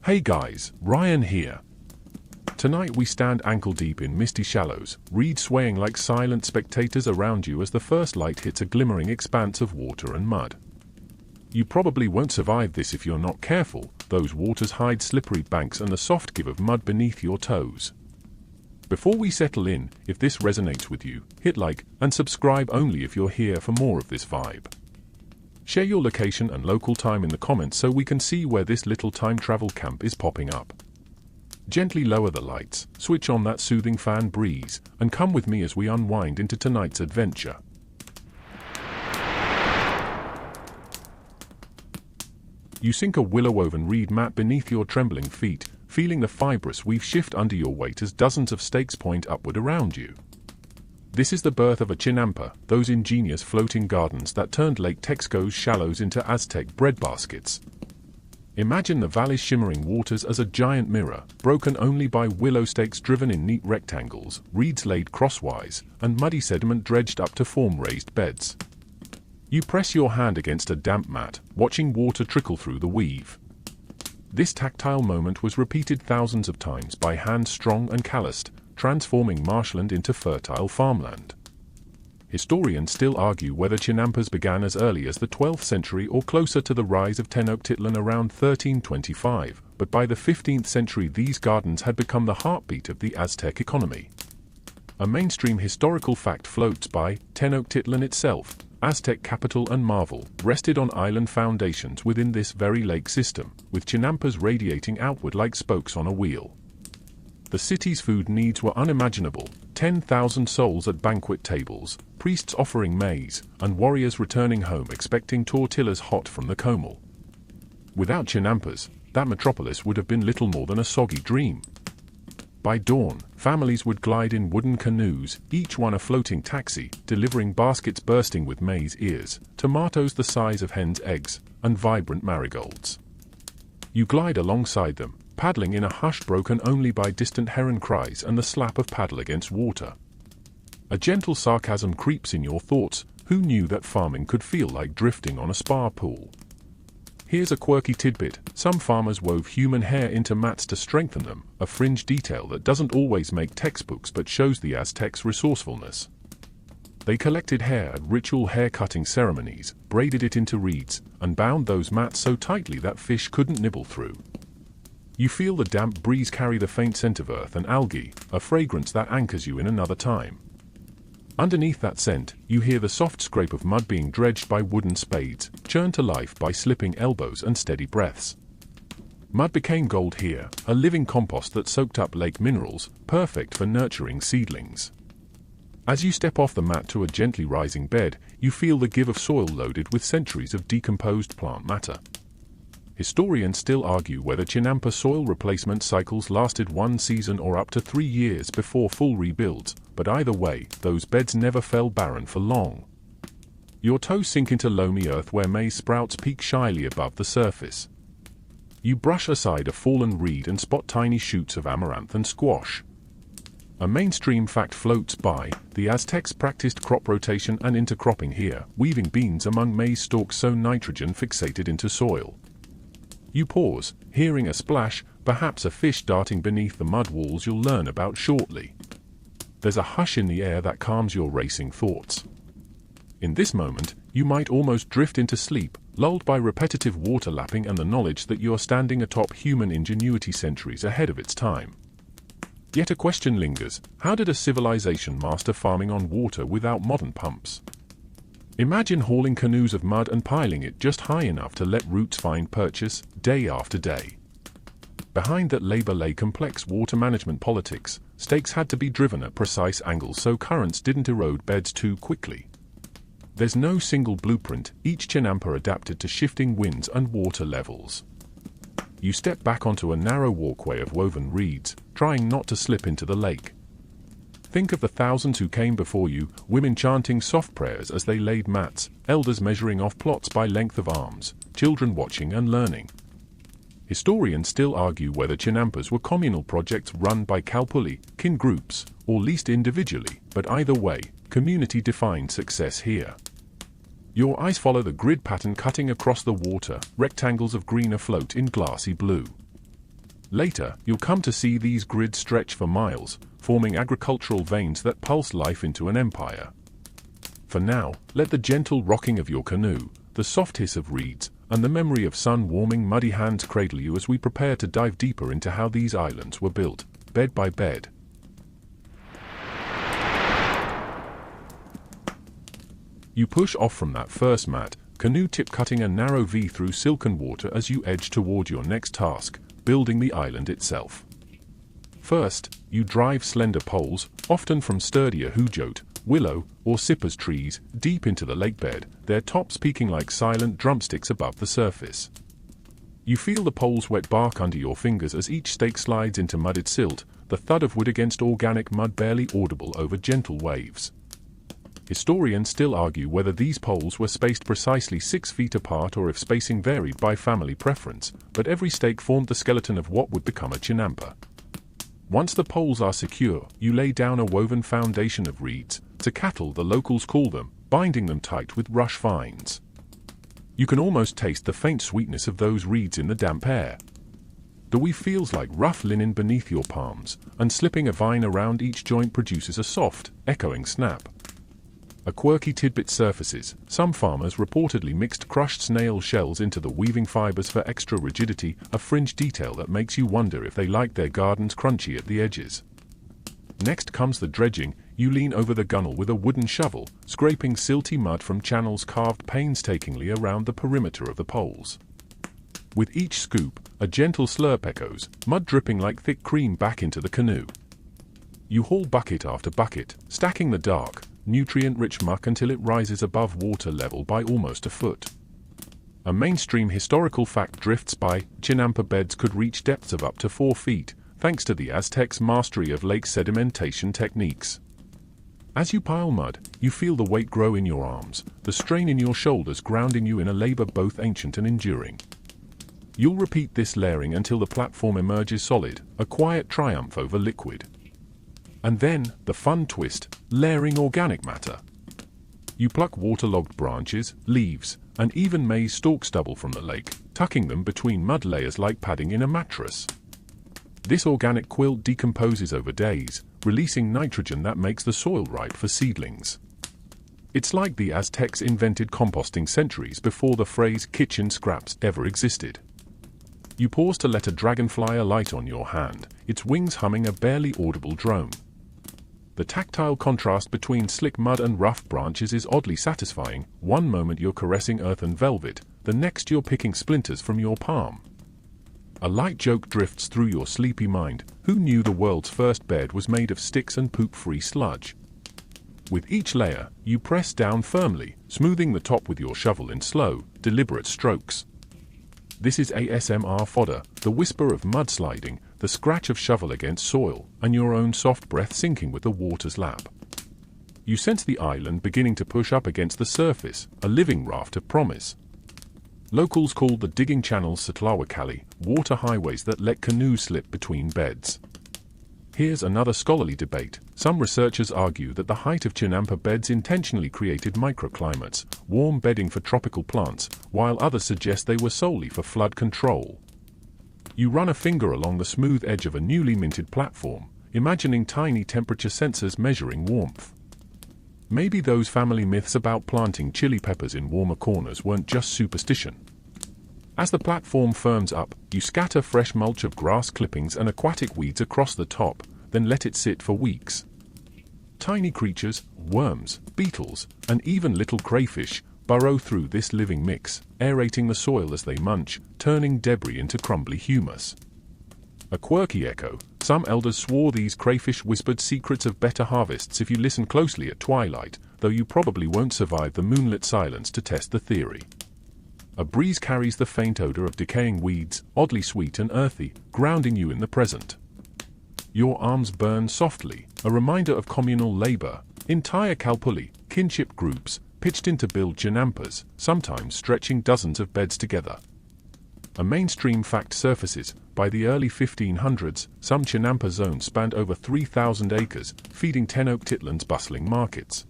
Hey guys, Ryan here. Tonight we stand ankle-deep in misty shallows, reeds swaying like silent spectators around you as the first light hits a glimmering expanse of water and mud. You probably won't survive this if you're not careful. Those waters hide slippery banks and the soft give of mud beneath your toes. Before we settle in, if this resonates with you, hit like and subscribe only if you're here for more of this vibe. Share your location and local time in the comments so we can see where this little time travel camp is popping up. Gently lower the lights, switch on that soothing fan breeze, and come with me as we unwind into tonight's adventure. You sink a willow-woven reed mat beneath your trembling feet, feeling the fibrous weave shift under your weight as dozens of stakes point upward around you. This is the birth of a chinampa, those ingenious floating gardens that turned Lake Texcoco's shallows into Aztec breadbaskets. Imagine the valley's shimmering waters as a giant mirror, broken only by willow stakes driven in neat rectangles, reeds laid crosswise, and muddy sediment dredged up to form raised beds. You press your hand against a damp mat, watching water trickle through the weave. This tactile moment was repeated thousands of times by hands strong and calloused, transforming marshland into fertile farmland. Historians still argue whether chinampas began as early as the 12th century or closer to the rise of Tenochtitlan around 1325, but by the 15th century these gardens had become the heartbeat of the Aztec economy. A mainstream historical fact floats by: Tenochtitlan itself, Aztec capital and marvel, rested on island foundations within this very lake system, with chinampas radiating outward like spokes on a wheel. The city's food needs were unimaginable: 10,000 souls at banquet tables, priests offering maize, and warriors returning home expecting tortillas hot from the comal. Without chinampas, that metropolis would have been little more than a soggy dream. By dawn, families would glide in wooden canoes, each one a floating taxi, delivering baskets bursting with maize ears, tomatoes the size of hens' eggs, and vibrant marigolds. You glide alongside them, paddling in a hush broken only by distant heron cries and the slap of paddle against water. A gentle sarcasm creeps in your thoughts: who knew that farming could feel like drifting on a spa pool? Here's a quirky tidbit: some farmers wove human hair into mats to strengthen them, a fringe detail that doesn't always make textbooks but shows the Aztecs' resourcefulness. They collected hair at ritual hair-cutting ceremonies, braided it into reeds, and bound those mats so tightly that fish couldn't nibble through. You feel the damp breeze carry the faint scent of earth and algae, a fragrance that anchors you in another time. Underneath that scent, you hear the soft scrape of mud being dredged by wooden spades, churned to life by slipping elbows and steady breaths. Mud became gold here, a living compost that soaked up lake minerals, perfect for nurturing seedlings. As you step off the mat to a gently rising bed, you feel the give of soil loaded with centuries of decomposed plant matter. Historians still argue whether chinampa soil replacement cycles lasted one season or up to 3 years before full rebuilds, but either way, those beds never fell barren for long. Your toes sink into loamy earth where maize sprouts peek shyly above the surface. You brush aside a fallen reed and spot tiny shoots of amaranth and squash. A mainstream fact floats by: the Aztecs practiced crop rotation and intercropping here, weaving beans among maize stalks so nitrogen fixated into soil. You pause, hearing a splash, perhaps a fish darting beneath the mud walls you'll learn about shortly. There's a hush in the air that calms your racing thoughts. In this moment, you might almost drift into sleep, lulled by repetitive water lapping and the knowledge that you're standing atop human ingenuity centuries ahead of its time. Yet a question lingers: how did a civilization master farming on water without modern pumps? Imagine hauling canoes of mud and piling it just high enough to let roots find purchase, day after day. Behind that labor lay complex water management politics. Stakes had to be driven at precise angles so currents didn't erode beds too quickly. There's no single blueprint, each chinampa adapted to shifting winds and water levels. You step back onto a narrow walkway of woven reeds, trying not to slip into the lake. Think of the thousands who came before you, women chanting soft prayers as they laid mats, elders measuring off plots by length of arms, children watching and learning. Historians still argue whether chinampas were communal projects run by kalpuli, kin groups, or leased individually, but either way, community defined success here. Your eyes follow the grid pattern cutting across the water, rectangles of green afloat in glassy blue. Later, you'll come to see these grids stretch for miles, forming agricultural veins that pulse life into an empire. For now, let the gentle rocking of your canoe, the soft hiss of reeds, and the memory of sun-warming muddy hands cradle you as we prepare to dive deeper into how these islands were built, bed by bed. You push off from that first mat, canoe tip cutting a narrow V through silken water as you edge toward your next task, building the island itself. First, you drive slender poles, often from sturdier hujote, willow, or cypress trees, deep into the lake bed, their tops peaking like silent drumsticks above the surface. You feel the pole's wet bark under your fingers as each stake slides into mudded silt, the thud of wood against organic mud barely audible over gentle waves. Historians still argue whether these poles were spaced precisely 6 feet apart or if spacing varied by family preference, but every stake formed the skeleton of what would become a chinampa. Once the poles are secure, you lay down a woven foundation of reeds, to cattle the locals call them, binding them tight with rush vines. You can almost taste the faint sweetness of those reeds in the damp air. The weave feels like rough linen beneath your palms, and slipping a vine around each joint produces a soft, echoing snap. A quirky tidbit surfaces. Some farmers reportedly mixed crushed snail shells into the weaving fibers for extra rigidity, a fringe detail that makes you wonder if they like their gardens crunchy at the edges. Next comes the dredging. You lean over the gunwale with a wooden shovel, scraping silty mud from channels carved painstakingly around the perimeter of the poles. With each scoop, a gentle slurp echoes, mud dripping like thick cream back into the canoe. You haul bucket after bucket, stacking the dark, nutrient-rich muck until it rises above water level by almost a foot. A mainstream historical fact drifts by: chinampa beds could reach depths of up to 4 feet, thanks to the Aztecs' mastery of lake sedimentation techniques. As you pile mud, you feel the weight grow in your arms, the strain in your shoulders grounding you in a labor both ancient and enduring. You'll repeat this layering until the platform emerges solid, a quiet triumph over liquid. And then, the fun twist, layering organic matter. You pluck waterlogged branches, leaves, and even maize stalk stubble from the lake, tucking them between mud layers like padding in a mattress. This organic quilt decomposes over days, releasing nitrogen that makes the soil ripe for seedlings. It's like the Aztecs invented composting centuries before the phrase kitchen scraps ever existed. You pause to let a dragonfly alight on your hand, its wings humming a barely audible drone. The tactile contrast between slick mud and rough branches is oddly satisfying. One moment you're caressing earth and velvet, the next you're picking splinters from your palm. A light joke drifts through your sleepy mind. Who knew the world's first bed was made of sticks and poop-free sludge? With each layer, you press down firmly, smoothing the top with your shovel in slow, deliberate strokes. This is ASMR fodder, the whisper of mudsliding, the scratch of shovel against soil, and your own soft breath sinking with the water's lap. You sense the island beginning to push up against the surface, a living raft of promise. Locals call the digging channels Satlawakali, water highways that let canoes slip between beds. Here's another scholarly debate. Some researchers argue that the height of chinampa beds intentionally created microclimates, warm bedding for tropical plants, while others suggest they were solely for flood control. You run a finger along the smooth edge of a newly minted platform, imagining tiny temperature sensors measuring warmth. Maybe those family myths about planting chili peppers in warmer corners weren't just superstition. As the platform firms up, you scatter fresh mulch of grass clippings and aquatic weeds across the top, then let it sit for weeks. Tiny creatures, worms, beetles, and even little crayfish, burrow through this living mix, aerating the soil as they munch, turning debris into crumbly humus. A quirky echo, some elders swore these crayfish whispered secrets of better harvests if you listen closely at twilight, though you probably won't survive the moonlit silence to test the theory. A breeze carries the faint odor of decaying weeds, oddly sweet and earthy, grounding you in the present. Your arms burn softly, a reminder of communal labor. Entire kalpuli, kinship groups, pitched in to build chinampas, sometimes stretching dozens of beds together. A mainstream fact surfaces. By the early 1500s, some chinampa zones spanned over 3,000 acres, feeding 10 Oak Titland's bustling markets.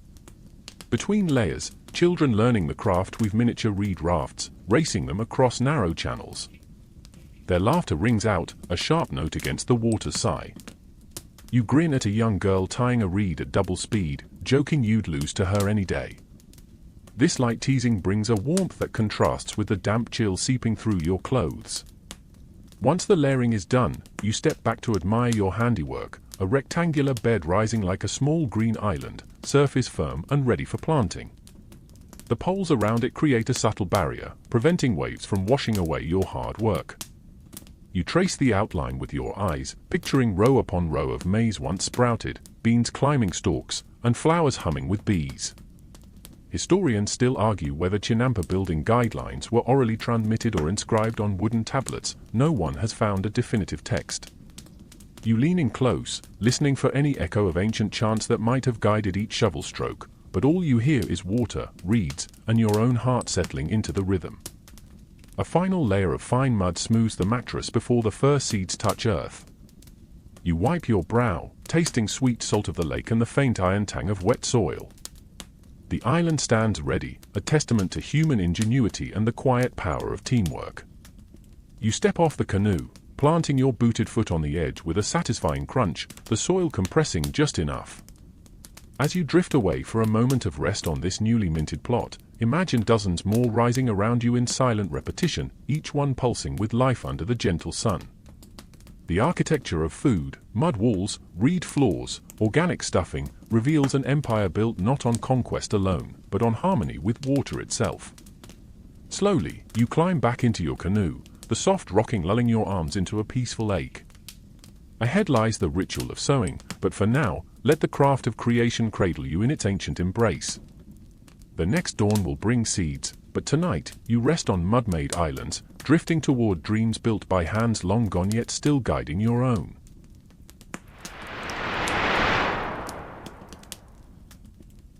Between layers, children learning the craft weave miniature reed rafts, racing them across narrow channels. Their laughter rings out, a sharp note against the water's sigh. You grin at a young girl tying a reed at double speed, joking you'd lose to her any day. This light teasing brings a warmth that contrasts with the damp chill seeping through your clothes. Once the layering is done, you step back to admire your handiwork, a rectangular bed rising like a small green island, surface firm and ready for planting. The poles around it create a subtle barrier, preventing waves from washing away your hard work. You trace the outline with your eyes, picturing row upon row of maize once sprouted, beans climbing stalks, and flowers humming with bees. Historians still argue whether Chinampa building guidelines were orally transmitted or inscribed on wooden tablets. No one has found a definitive text. You lean in close, listening for any echo of ancient chants that might have guided each shovel stroke, but all you hear is water, reeds, and your own heart settling into the rhythm. A final layer of fine mud smooths the mattress before the first seeds touch earth. You wipe your brow, tasting sweet salt of the lake and the faint iron tang of wet soil. The island stands ready, a testament to human ingenuity and the quiet power of teamwork. You step off the canoe, planting your booted foot on the edge with a satisfying crunch, the soil compressing just enough. As you drift away for a moment of rest on this newly minted plot, imagine dozens more rising around you in silent repetition, each one pulsing with life under the gentle sun. The architecture of food, mud walls, reed floors, organic stuffing, reveals an empire built not on conquest alone, but on harmony with water itself. Slowly, you climb back into your canoe, the soft rocking lulling your arms into a peaceful ache. Ahead lies the ritual of sowing, but for now, let the craft of creation cradle you in its ancient embrace. The next dawn will bring seeds, but tonight, you rest on mud-made islands, drifting toward dreams built by hands long gone yet still guiding your own.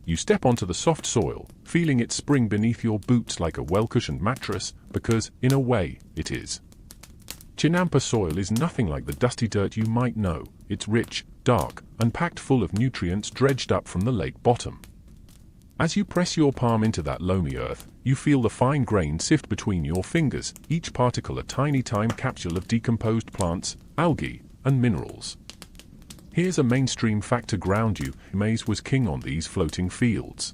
You step onto the soft soil, feeling it spring beneath your boots like a well-cushioned mattress, because, in a way, it is. Chinampa soil is nothing like the dusty dirt you might know. It's rich, dark, and packed full of nutrients dredged up from the lake bottom. As you press your palm into that loamy earth, you feel the fine grain sift between your fingers, each particle a tiny time capsule of decomposed plants, algae, and minerals. Here's a mainstream fact to ground you: maize was king on these floating fields.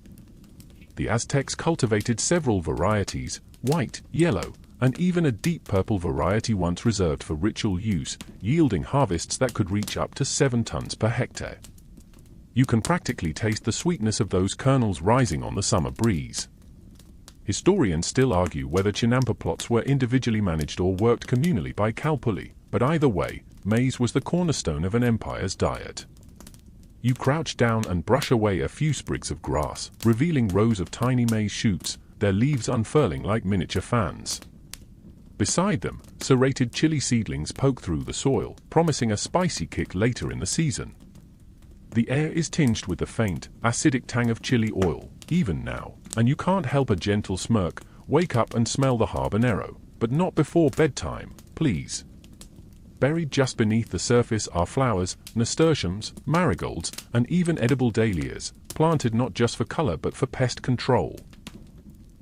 The Aztecs cultivated several varieties, white, yellow, and even a deep purple variety once reserved for ritual use, yielding harvests that could reach up to 7 tons per hectare. You can practically taste the sweetness of those kernels rising on the summer breeze. Historians still argue whether Chinampa plots were individually managed or worked communally by Kalpuli, but either way, maize was the cornerstone of an empire's diet. You crouch down and brush away a few sprigs of grass, revealing rows of tiny maize shoots, their leaves unfurling like miniature fans. Beside them, serrated chili seedlings poke through the soil, promising a spicy kick later in the season. The air is tinged with the faint, acidic tang of chili oil, even now, and you can't help a gentle smirk. Wake up and smell the habanero, but not before bedtime, please. Buried just beneath the surface are flowers, nasturtiums, marigolds, and even edible dahlias, planted not just for color but for pest control.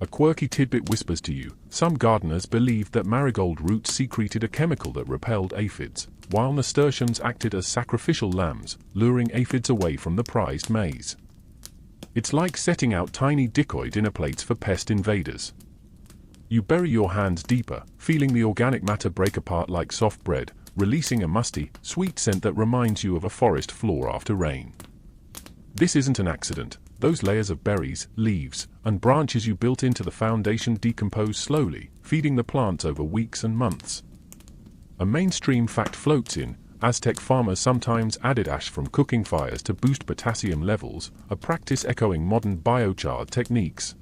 A quirky tidbit whispers to you: some gardeners believed that marigold roots secreted a chemical that repelled aphids, while nasturtiums acted as sacrificial lambs, luring aphids away from the prized maize. It's like setting out tiny decoy dinner plates for pest invaders. You bury your hands deeper, feeling the organic matter break apart like soft bread, releasing a musty, sweet scent that reminds you of a forest floor after rain. This isn't an accident. Those layers of berries, leaves, and branches you built into the foundation decompose slowly, feeding the plants over weeks and months. A mainstream fact floats in: Aztec farmers sometimes added ash from cooking fires to boost potassium levels, a practice echoing modern biochar techniques.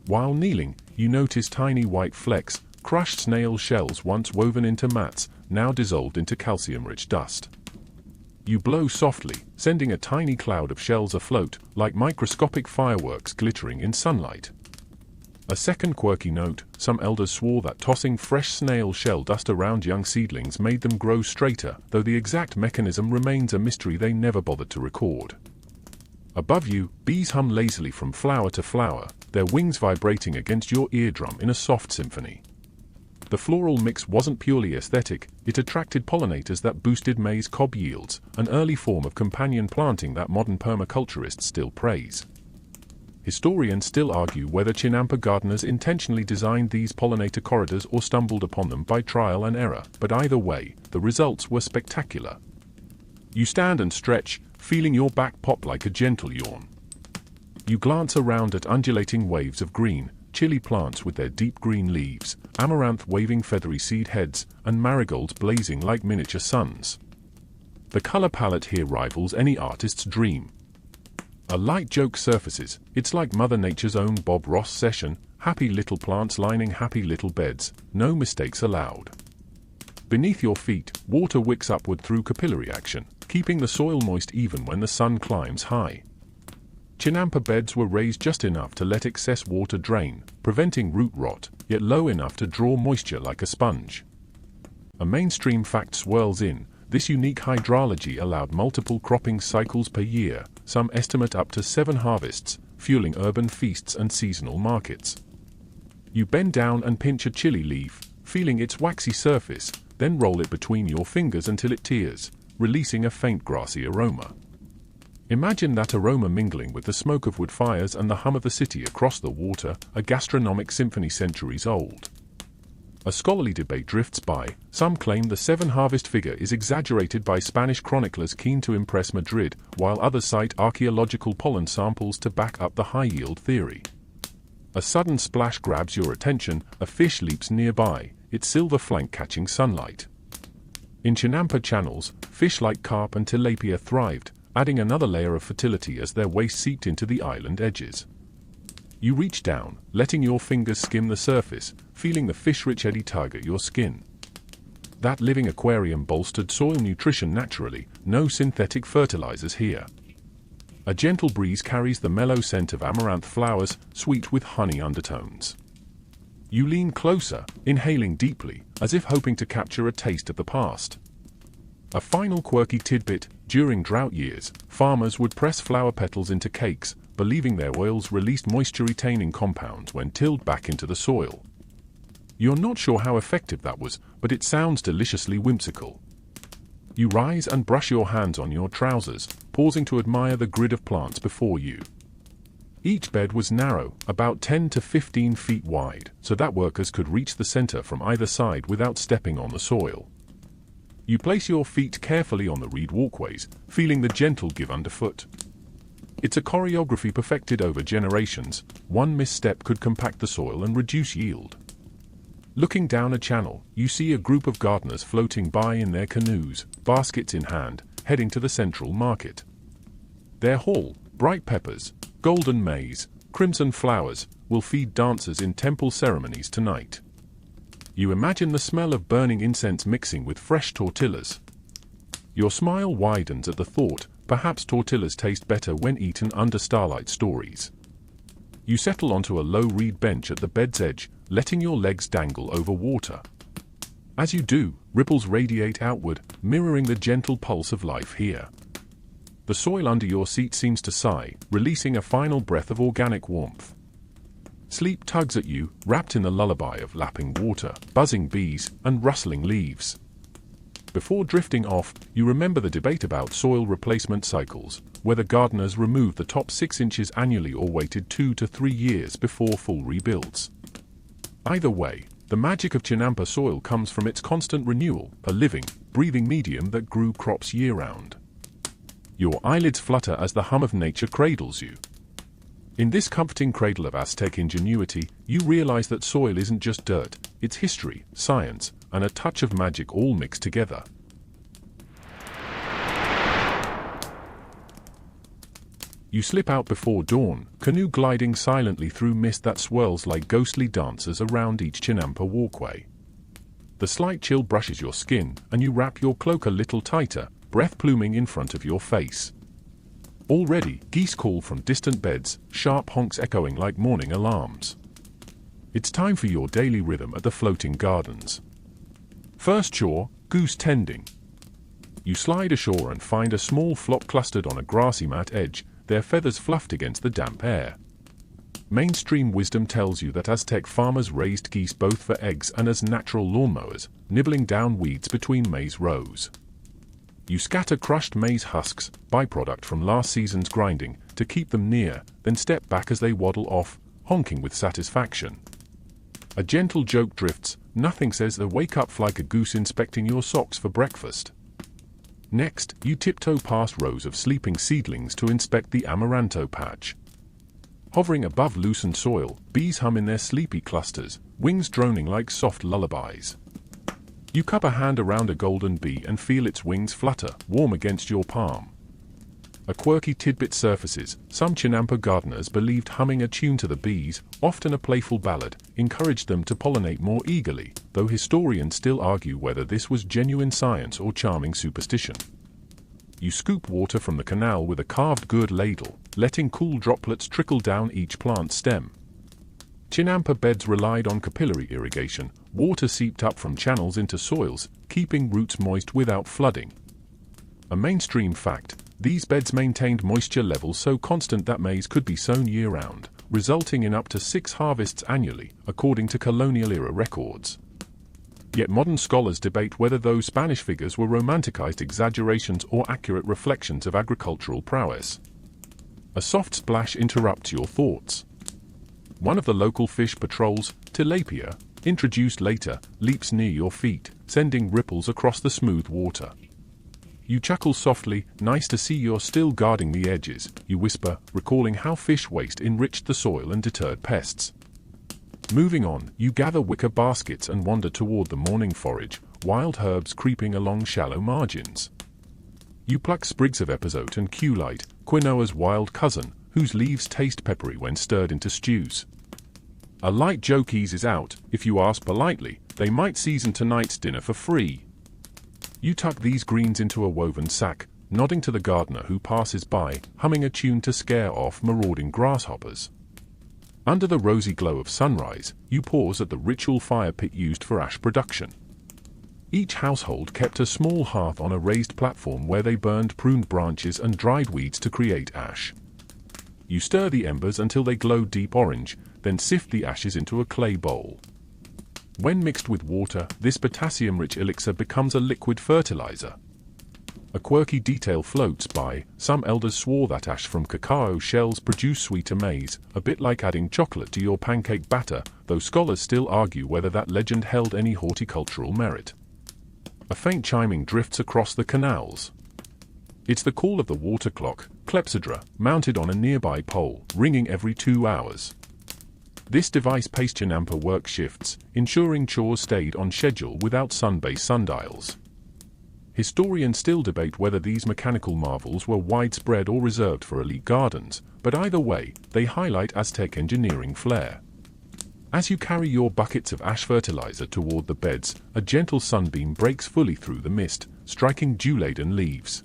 While kneeling, you notice tiny white flecks, crushed snail shells once woven into mats, now dissolved into calcium-rich dust. You blow softly, sending a tiny cloud of shells afloat, like microscopic fireworks glittering in sunlight. A second quirky note: some elders swore that tossing fresh snail shell dust around young seedlings made them grow straighter, though the exact mechanism remains a mystery they never bothered to record. Above you, bees hum lazily from flower to flower, their wings vibrating against your eardrum in a soft symphony. The floral mix wasn't purely aesthetic, it attracted pollinators that boosted maize cob yields, an early form of companion planting that modern permaculturists still praise. Historians still argue whether chinampa gardeners intentionally designed these pollinator corridors or stumbled upon them by trial and error, but either way, the results were spectacular. You stand and stretch, feeling your back pop like a gentle yawn. You glance around at undulating waves of green, chili plants with their deep green leaves, amaranth waving feathery seed heads, and marigolds blazing like miniature suns. The color palette here rivals any artist's dream. A light joke surfaces, it's like Mother Nature's own Bob Ross session, happy little plants lining happy little beds, no mistakes allowed. Beneath your feet, water wicks upward through capillary action, keeping the soil moist even when the sun climbs high. Chinampa beds were raised just enough to let excess water drain, preventing root rot, yet low enough to draw moisture like a sponge. A mainstream fact swirls in, this unique hydrology allowed multiple cropping cycles per year, some estimate up to 7 harvests, fueling urban feasts and seasonal markets. You bend down and pinch a chili leaf, feeling its waxy surface, then roll it between your fingers until it tears, releasing a faint grassy aroma. Imagine that aroma mingling with the smoke of wood fires and the hum of the city across the water, a gastronomic symphony centuries old. A scholarly debate drifts by, some claim the 7-harvest figure is exaggerated by Spanish chroniclers keen to impress Madrid, while others cite archaeological pollen samples to back up the high-yield theory. A sudden splash grabs your attention, a fish leaps nearby, its silver flank catching sunlight. In chinampa channels, fish like carp and tilapia thrived, adding another layer of fertility as their waste seeped into the island edges. You reach down, letting your fingers skim the surface, feeling the fish-rich eddy tug at your skin. That living aquarium bolstered soil nutrition naturally, no synthetic fertilizers here. A gentle breeze carries the mellow scent of amaranth flowers, sweet with honey undertones. You lean closer, inhaling deeply, as if hoping to capture a taste of the past. A final quirky tidbit, during drought years, farmers would press flower petals into cakes, believing their oils released moisture-retaining compounds when tilled back into the soil. You're not sure how effective that was, but it sounds deliciously whimsical. You rise and brush your hands on your trousers, pausing to admire the grid of plants before you. Each bed was narrow, about 10 to 15 feet wide, so that workers could reach the center from either side without stepping on the soil. You place your feet carefully on the reed walkways, feeling the gentle give underfoot. It's a choreography perfected over generations. One misstep could compact the soil and reduce yield. Looking down a channel, you see a group of gardeners floating by in their canoes, baskets in hand, heading to the central market. Their haul, bright peppers, golden maize, crimson flowers, will feed dancers in temple ceremonies tonight. You imagine the smell of burning incense mixing with fresh tortillas. Your smile widens at the thought, perhaps tortillas taste better when eaten under starlight stories. You settle onto a low reed bench at the bed's edge, letting your legs dangle over water. As you do, ripples radiate outward, mirroring the gentle pulse of life here. The soil under your seat seems to sigh, releasing a final breath of organic warmth. Sleep tugs at you, wrapped in the lullaby of lapping water, buzzing bees, and rustling leaves. Before drifting off, you remember the debate about soil replacement cycles, whether gardeners removed the top 6 inches annually or waited 2 to 3 years before full rebuilds. Either way, the magic of chinampa soil comes from its constant renewal, a living, breathing medium that grew crops year-round. Your eyelids flutter as the hum of nature cradles you. In this comforting cradle of Aztec ingenuity, you realize that soil isn't just dirt, it's history, science, and a touch of magic all mixed together. You slip out before dawn, canoe gliding silently through mist that swirls like ghostly dancers around each chinampa walkway. The slight chill brushes your skin, and you wrap your cloak a little tighter, breath pluming in front of your face. Already, geese call from distant beds, sharp honks echoing like morning alarms. It's time for your daily rhythm at the floating gardens. First chore, goose tending. You slide ashore and find a small flock clustered on a grassy mat edge, their feathers fluffed against the damp air. Mainstream wisdom tells you that Aztec farmers raised geese both for eggs and as natural lawnmowers, nibbling down weeds between maize rows. You scatter crushed maize husks, byproduct from last season's grinding, to keep them near, then step back as they waddle off, honking with satisfaction. A gentle joke drifts, nothing says they wake up like a goose inspecting your socks for breakfast. Next, you tiptoe past rows of sleeping seedlings to inspect the amaranto patch. Hovering above loosened soil, bees hum in their sleepy clusters, wings droning like soft lullabies. You cup a hand around a golden bee and feel its wings flutter, warm against your palm. A quirky tidbit surfaces. Some chinampa gardeners believed humming a tune to the bees, often a playful ballad, encouraged them to pollinate more eagerly, though historians still argue whether this was genuine science or charming superstition. You scoop water from the canal with a carved gourd ladle, letting cool droplets trickle down each plant stem. Chinampa beds relied on capillary irrigation. Water seeped up from channels into soils, keeping roots moist without flooding. A mainstream fact, these beds maintained moisture levels so constant that maize could be sown year-round, resulting in up to 6 harvests annually, according to colonial-era records. Yet modern scholars debate whether those Spanish figures were romanticized exaggerations or accurate reflections of agricultural prowess. A soft splash interrupts your thoughts. One of the local fish patrols, tilapia, introduced later, leaps near your feet, sending ripples across the smooth water. You chuckle softly, nice to see you're still guarding the edges, you whisper, recalling how fish waste enriched the soil and deterred pests. Moving on, you gather wicker baskets and wander toward the morning forage, wild herbs creeping along shallow margins. You pluck sprigs of epazote and culite, quinoa's wild cousin, whose leaves taste peppery when stirred into stews. A light joke eases out. If you ask politely, they might season tonight's dinner for free. You tuck these greens into a woven sack, nodding to the gardener who passes by, humming a tune to scare off marauding grasshoppers. Under the rosy glow of sunrise, you pause at the ritual fire pit used for ash production. Each household kept a small hearth on a raised platform where they burned pruned branches and dried weeds to create ash. You stir the embers until they glow deep orange, then sift the ashes into a clay bowl. When mixed with water, this potassium-rich elixir becomes a liquid fertilizer. A quirky detail floats by. Some elders swore that ash from cacao shells produced sweeter maize, a bit like adding chocolate to your pancake batter, though scholars still argue whether that legend held any horticultural merit. A faint chiming drifts across the canals. It's the call of the water clock, clepsydra, mounted on a nearby pole, ringing every 2 hours. This device paced chinampa work shifts, ensuring chores stayed on schedule without sun-based sundials. Historians still debate whether these mechanical marvels were widespread or reserved for elite gardens, but either way, they highlight Aztec engineering flair. As you carry your buckets of ash fertilizer toward the beds, a gentle sunbeam breaks fully through the mist, striking dew-laden leaves.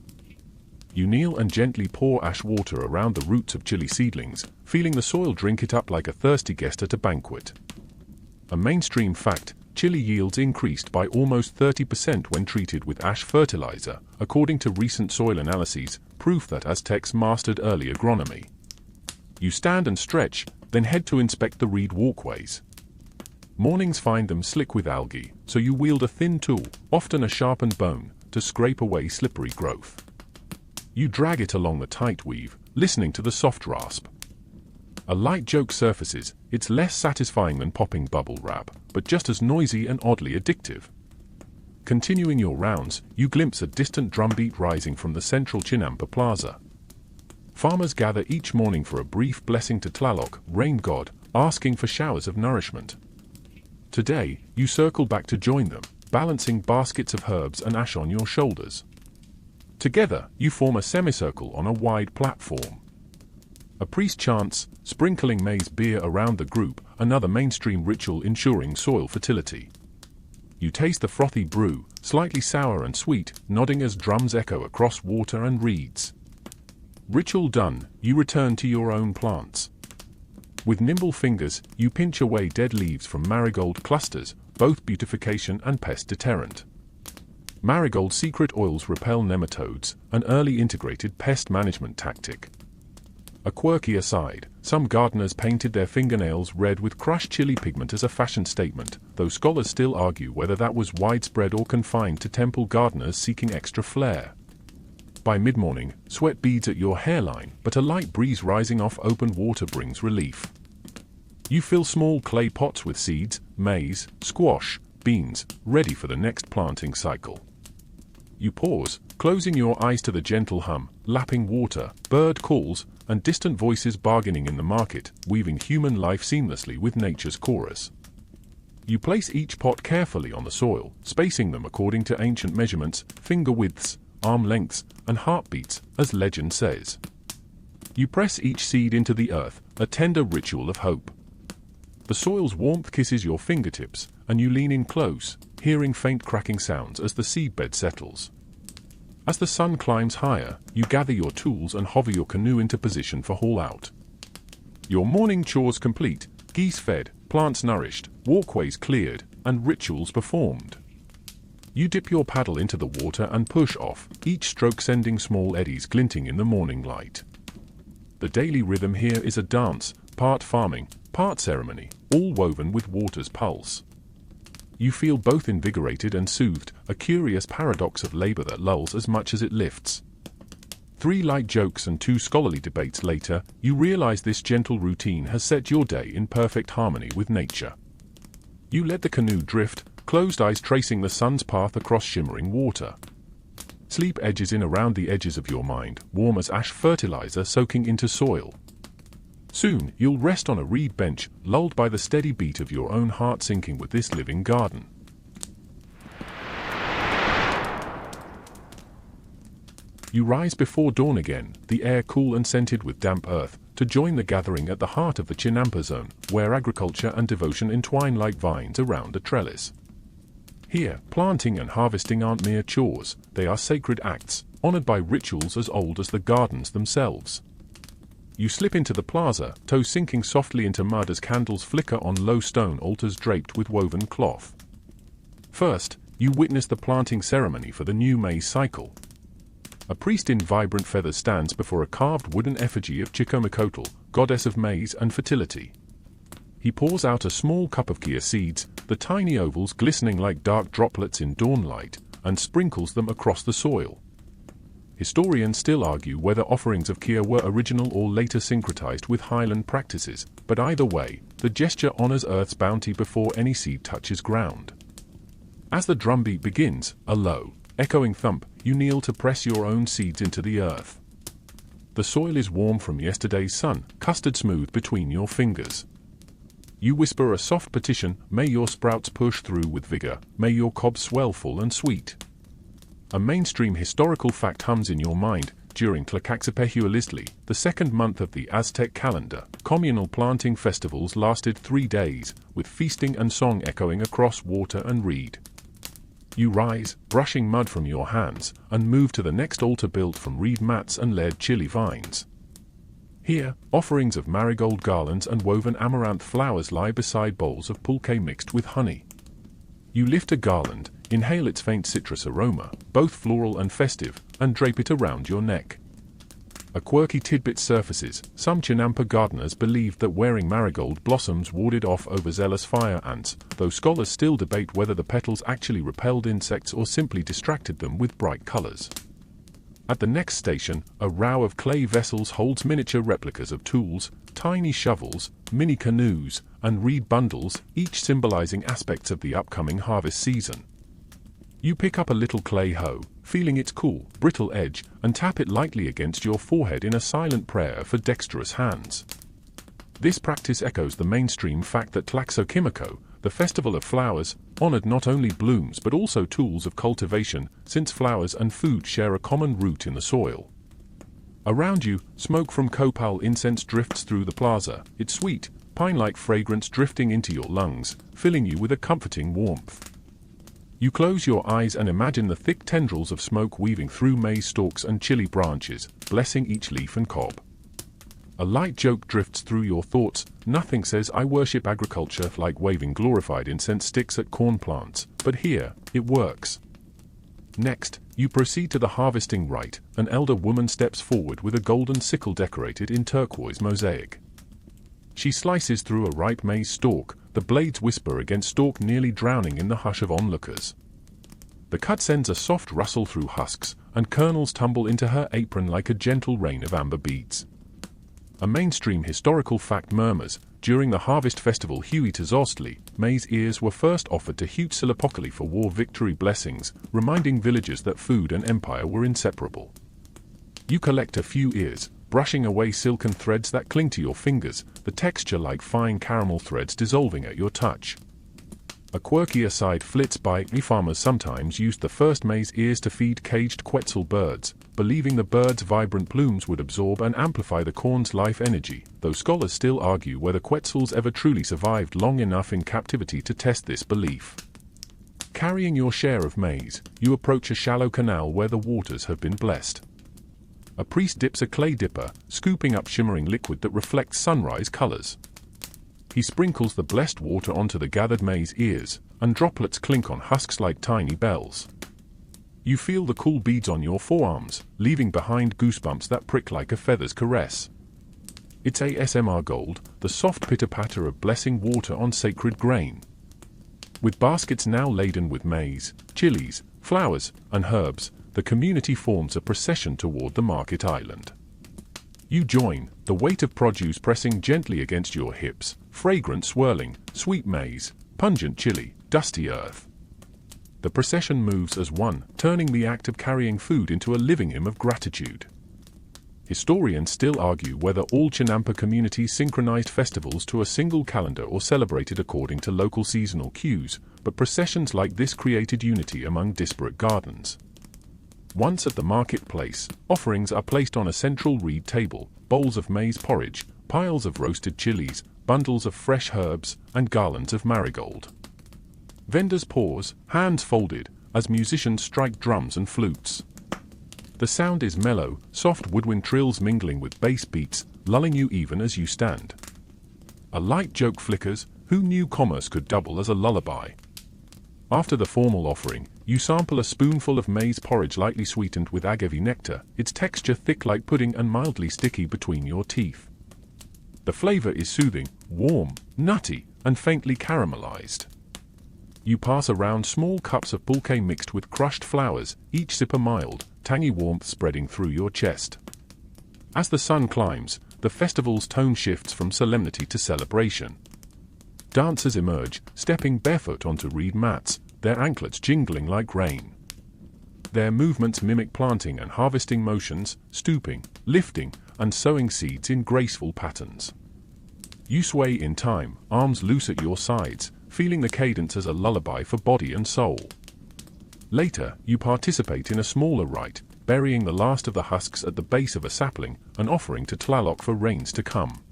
You kneel and gently pour ash water around the roots of chili seedlings, feeling the soil drink it up like a thirsty guest at a banquet. A mainstream fact, chili yields increased by almost 30% when treated with ash fertilizer, according to recent soil analyses, proof that Aztecs mastered early agronomy. You stand and stretch, then head to inspect the reed walkways. Mornings find them slick with algae, so you wield a thin tool, often a sharpened bone, to scrape away slippery growth. You drag it along the tight weave, listening to the soft rasp. A light joke surfaces. It's less satisfying than popping bubble wrap, but just as noisy and oddly addictive. Continuing your rounds, you glimpse a distant drumbeat rising from the central Chinampa Plaza. Farmers gather each morning for a brief blessing to Tlaloc, rain god, asking for showers of nourishment. Today, you circle back to join them, balancing baskets of herbs and ash on your shoulders. Together, you form a semicircle on a wide platform. A priest chants, sprinkling maize beer around the group, another mainstream ritual ensuring soil fertility. You taste the frothy brew, slightly sour and sweet, nodding as drums echo across water and reeds. Ritual done, you return to your own plants. With nimble fingers, you pinch away dead leaves from marigold clusters, both beautification and pest deterrent. Marigold secret oils repel nematodes, an early integrated pest management tactic. A quirky aside, some gardeners painted their fingernails red with crushed chili pigment as a fashion statement, though scholars still argue whether that was widespread or confined to temple gardeners seeking extra flair. By mid-morning, sweat beads at your hairline, but a light breeze rising off open water brings relief. You fill small clay pots with seeds, maize, squash, beans, ready for the next planting cycle. You pause, closing your eyes to the gentle hum, lapping water, bird calls, and distant voices bargaining in the market, weaving human life seamlessly with nature's chorus. You place each pot carefully on the soil, spacing them according to ancient measurements, finger widths, arm lengths, and heartbeats, as legend says. You press each seed into the earth, a tender ritual of hope. The soil's warmth kisses your fingertips, and you lean in close, hearing faint cracking sounds as the seedbed settles. As the sun climbs higher, you gather your tools and hover your canoe into position for haul-out. Your morning chores complete, geese fed, plants nourished, walkways cleared, and rituals performed. You dip your paddle into the water and push off, each stroke sending small eddies glinting in the morning light. The daily rhythm here is a dance, part farming, part ceremony, all woven with water's pulse. You feel both invigorated and soothed, a curious paradox of labor that lulls as much as it lifts. 3 light jokes and 2 scholarly debates later, you realize this gentle routine has set your day in perfect harmony with nature. You let the canoe drift, closed eyes tracing the sun's path across shimmering water. Sleep edges in around the edges of your mind, warm as ash fertilizer soaking into soil. Soon, you'll rest on a reed bench, lulled by the steady beat of your own heart sinking with this living garden. You rise before dawn again, the air cool and scented with damp earth, to join the gathering at the heart of the Chinampa zone, where agriculture and devotion entwine like vines around a trellis. Here, planting and harvesting aren't mere chores, they are sacred acts, honored by rituals as old as the gardens themselves. You slip into the plaza, toes sinking softly into mud as candles flicker on low stone altars draped with woven cloth. First, you witness the planting ceremony for the new maize cycle. A priest in vibrant feathers stands before a carved wooden effigy of Chicomicotl, goddess of maize and fertility. He pours out a small cup of chia seeds, the tiny ovals glistening like dark droplets in dawn light, and sprinkles them across the soil. Historians still argue whether offerings of chia were original or later syncretized with highland practices, but either way, the gesture honors Earth's bounty before any seed touches ground. As the drumbeat begins, a low, echoing thump, you kneel to press your own seeds into the earth. The soil is warm from yesterday's sun, custard smooth between your fingers. You whisper a soft petition, may your sprouts push through with vigor, may your cobs swell full and sweet. A mainstream historical fact hums in your mind. During Tlacaxapehualistli, the second month of the Aztec calendar, communal planting festivals lasted 3 days, with feasting and song echoing across water and reed. You rise, brushing mud from your hands, and move to the next altar built from reed mats and layered chili vines. Here, offerings of marigold garlands and woven amaranth flowers lie beside bowls of pulque mixed with honey. You lift a garland, inhale its faint citrus aroma, both floral and festive, and drape it around your neck. A quirky tidbit surfaces. Some Chinampa gardeners believed that wearing marigold blossoms warded off overzealous fire ants, though scholars still debate whether the petals actually repelled insects or simply distracted them with bright colors. At the next station, a row of clay vessels holds miniature replicas of tools, tiny shovels, mini canoes, and reed bundles, each symbolizing aspects of the upcoming harvest season. You pick up a little clay hoe, feeling its cool, brittle edge, and tap it lightly against your forehead in a silent prayer for dexterous hands. This practice echoes the mainstream fact that Tlaxoquimico, the festival of flowers, honored not only blooms but also tools of cultivation, since flowers and food share a common root in the soil. Around you, smoke from copal incense drifts through the plaza, its sweet, pine-like fragrance drifting into your lungs, filling you with a comforting warmth. You close your eyes and imagine the thick tendrils of smoke weaving through maize stalks and chili branches, blessing each leaf and cob. A light joke drifts through your thoughts. Nothing says I worship agriculture like waving glorified incense sticks at corn plants, but here, it works. Next, you proceed to the harvesting rite. An elder woman steps forward with a golden sickle decorated in turquoise mosaic. She slices through a ripe maize stalk, the blades whisper against stalk, nearly drowning in the hush of onlookers. The cut sends a soft rustle through husks, and kernels tumble into her apron like a gentle rain of amber beads. A mainstream historical fact murmurs, during the harvest festival Huitazostli, maize ears were first offered to Huitzilopochtli for war victory blessings, reminding villagers that food and empire were inseparable. You collect a few ears, brushing away silken threads that cling to your fingers, the texture like fine caramel threads dissolving at your touch. A quirky aside flits by. Farmers sometimes used the first maize ears to feed caged quetzal birds, believing the birds' vibrant plumes would absorb and amplify the corn's life energy, though scholars still argue whether quetzals ever truly survived long enough in captivity to test this belief. Carrying your share of maize, you approach a shallow canal where the waters have been blessed. A priest dips a clay dipper, scooping up shimmering liquid that reflects sunrise colors. He sprinkles the blessed water onto the gathered maize ears, and droplets clink on husks like tiny bells. You feel the cool beads on your forearms, leaving behind goosebumps that prick like a feather's caress. It's ASMR gold, the soft pitter-patter of blessing water on sacred grain. With baskets now laden with maize, chilies, flowers, and herbs, the community forms a procession toward the market island. You join, the weight of produce pressing gently against your hips, fragrant swirling, sweet maize, pungent chili, dusty earth. The procession moves as one, turning the act of carrying food into a living hymn of gratitude. Historians still argue whether all Chinampa communities synchronized festivals to a single calendar or celebrated according to local seasonal cues, but processions like this created unity among disparate gardens. Once at the marketplace, offerings are placed on a central reed table, bowls of maize porridge, piles of roasted chilies, bundles of fresh herbs, and garlands of marigold. Vendors pause, hands folded, as musicians strike drums and flutes. The sound is mellow, soft woodwind trills mingling with bass beats, lulling you even as you stand. A light joke flickers, who knew commerce could double as a lullaby? After the formal offering, you sample a spoonful of maize porridge lightly sweetened with agave nectar, its texture thick like pudding and mildly sticky between your teeth. The flavor is soothing, warm, nutty, and faintly caramelized. You pass around small cups of pulque mixed with crushed flowers, each sip a mild, tangy warmth spreading through your chest. As the sun climbs, the festival's tone shifts from solemnity to celebration. Dancers emerge, stepping barefoot onto reed mats, their anklets jingling like rain. Their movements mimic planting and harvesting motions, stooping, lifting, and sowing seeds in graceful patterns. You sway in time, arms loose at your sides, feeling the cadence as a lullaby for body and soul. Later, you participate in a smaller rite, burying the last of the husks at the base of a sapling, an offering to Tlaloc for rains to come.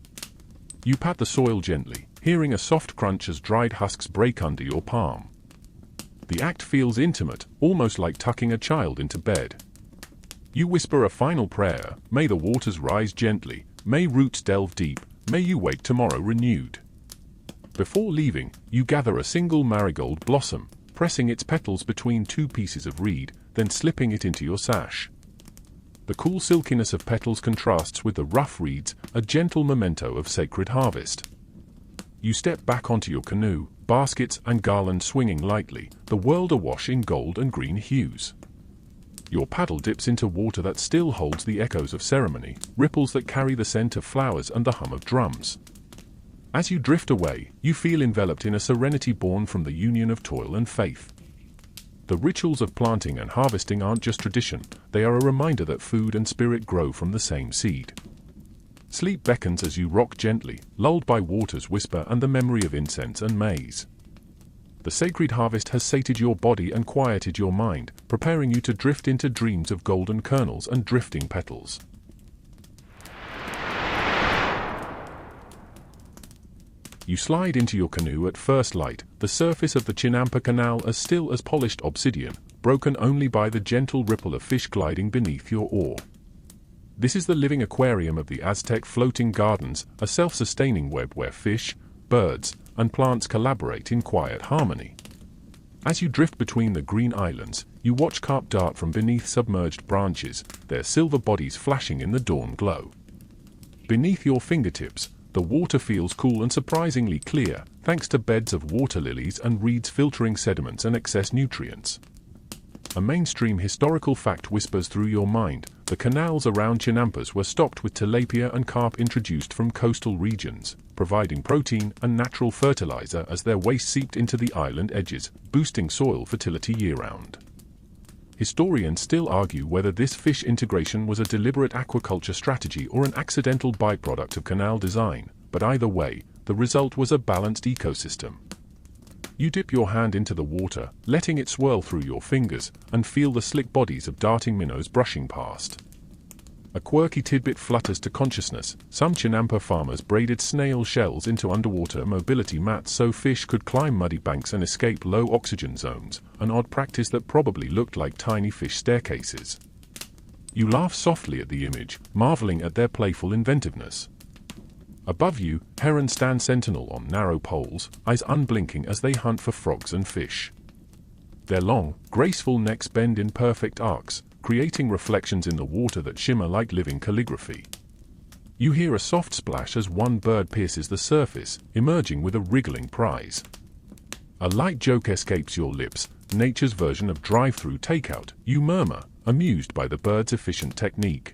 You pat the soil gently, hearing a soft crunch as dried husks break under your palm. The act feels intimate, almost like tucking a child into bed. You whisper a final prayer, may the waters rise gently, may roots delve deep, may you wake tomorrow renewed. Before leaving, you gather a single marigold blossom, pressing its petals between two pieces of reed, then slipping it into your sash. The cool silkiness of petals contrasts with the rough reeds, a gentle memento of sacred harvest. You step back onto your canoe, baskets and garlands swinging lightly, the world awash in gold and green hues. Your paddle dips into water that still holds the echoes of ceremony, ripples that carry the scent of flowers and the hum of drums. As you drift away, you feel enveloped in a serenity born from the union of toil and faith. The rituals of planting and harvesting aren't just tradition, they are a reminder that food and spirit grow from the same seed. Sleep beckons as you rock gently, lulled by water's whisper and the memory of incense and maize. The sacred harvest has sated your body and quieted your mind, preparing you to drift into dreams of golden kernels and drifting petals. You slide into your canoe at first light, the surface of the Chinampa Canal as still as polished obsidian, broken only by the gentle ripple of fish gliding beneath your oar. This is the living aquarium of the Aztec floating gardens, a self-sustaining web where fish, birds, and plants collaborate in quiet harmony. As you drift between the green islands, you watch carp dart from beneath submerged branches, their silver bodies flashing in the dawn glow. Beneath your fingertips, the water feels cool and surprisingly clear, thanks to beds of water lilies and reeds filtering sediments and excess nutrients. A mainstream historical fact whispers through your mind: the canals around Chinampas were stocked with tilapia and carp introduced from coastal regions, providing protein and natural fertilizer as their waste seeped into the island edges, boosting soil fertility year-round. Historians still argue whether this fish integration was a deliberate aquaculture strategy or an accidental byproduct of canal design, but either way, the result was a balanced ecosystem. You dip your hand into the water, letting it swirl through your fingers, and feel the slick bodies of darting minnows brushing past. A quirky tidbit flutters to consciousness: some Chinampa farmers braided snail shells into underwater mobility mats so fish could climb muddy banks and escape low oxygen zones, an odd practice that probably looked like tiny fish staircases. You laugh softly at the image, marveling at their playful inventiveness. Above you, herons stand sentinel on narrow poles, eyes unblinking as they hunt for frogs and fish. Their long, graceful necks bend in perfect arcs, creating reflections in the water that shimmer like living calligraphy. You hear a soft splash as one bird pierces the surface, emerging with a wriggling prize. A light joke escapes your lips, nature's version of drive-through takeout, you murmur, amused by the bird's efficient technique.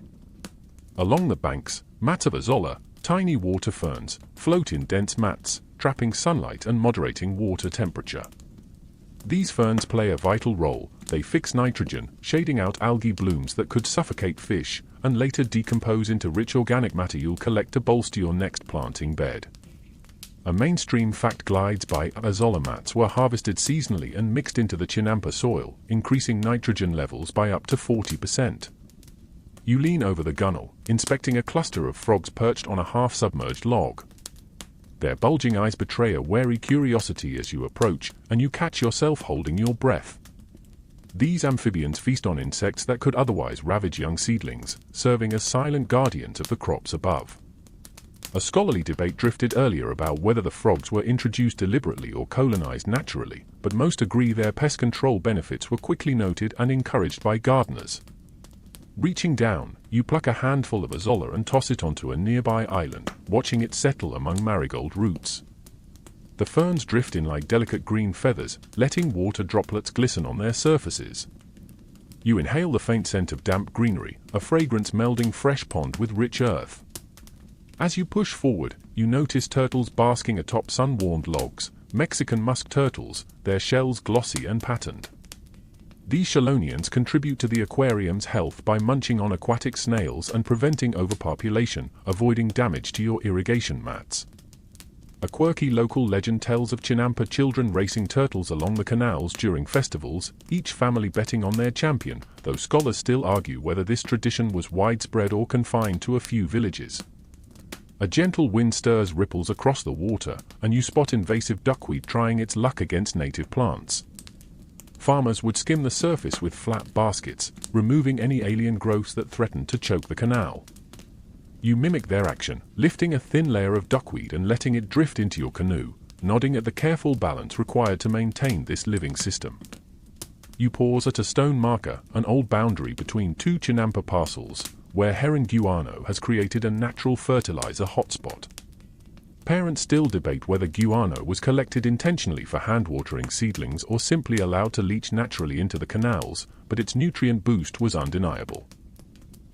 Along the banks, mats of azolla, tiny water ferns, float in dense mats, trapping sunlight and moderating water temperature. These ferns play a vital role: they fix nitrogen, shading out algae blooms that could suffocate fish, and later decompose into rich organic matter you'll collect to bolster your next planting bed. A mainstream fact glides by: azolla mats were harvested seasonally and mixed into the Chinampa soil, increasing nitrogen levels by up to 40%. You lean over the gunwale, inspecting a cluster of frogs perched on a half-submerged log. Their bulging eyes betray a wary curiosity as you approach, and you catch yourself holding your breath. These amphibians feast on insects that could otherwise ravage young seedlings, serving as silent guardians of the crops above. A scholarly debate drifted earlier about whether the frogs were introduced deliberately or colonized naturally, but most agree their pest control benefits were quickly noted and encouraged by gardeners. Reaching down, you pluck a handful of azolla and toss it onto a nearby island, watching it settle among marigold roots. The ferns drift in like delicate green feathers, letting water droplets glisten on their surfaces. You inhale the faint scent of damp greenery, a fragrance melding fresh pond with rich earth. As you push forward, you notice turtles basking atop sun-warmed logs, Mexican musk turtles, their shells glossy and patterned. These chelonians contribute to the aquarium's health by munching on aquatic snails and preventing overpopulation, avoiding damage to your irrigation mats. A quirky local legend tells of Chinampa children racing turtles along the canals during festivals, each family betting on their champion, though scholars still argue whether this tradition was widespread or confined to a few villages. A gentle wind stirs ripples across the water, and you spot invasive duckweed trying its luck against native plants. Farmers would skim the surface with flat baskets, removing any alien growths that threatened to choke the canal. You mimic their action, lifting a thin layer of duckweed and letting it drift into your canoe, nodding at the careful balance required to maintain this living system. You pause at a stone marker, an old boundary between two Chinampa parcels, where heron guano has created a natural fertilizer hotspot. Parents still debate whether guano was collected intentionally for hand-watering seedlings or simply allowed to leach naturally into the canals, but its nutrient boost was undeniable.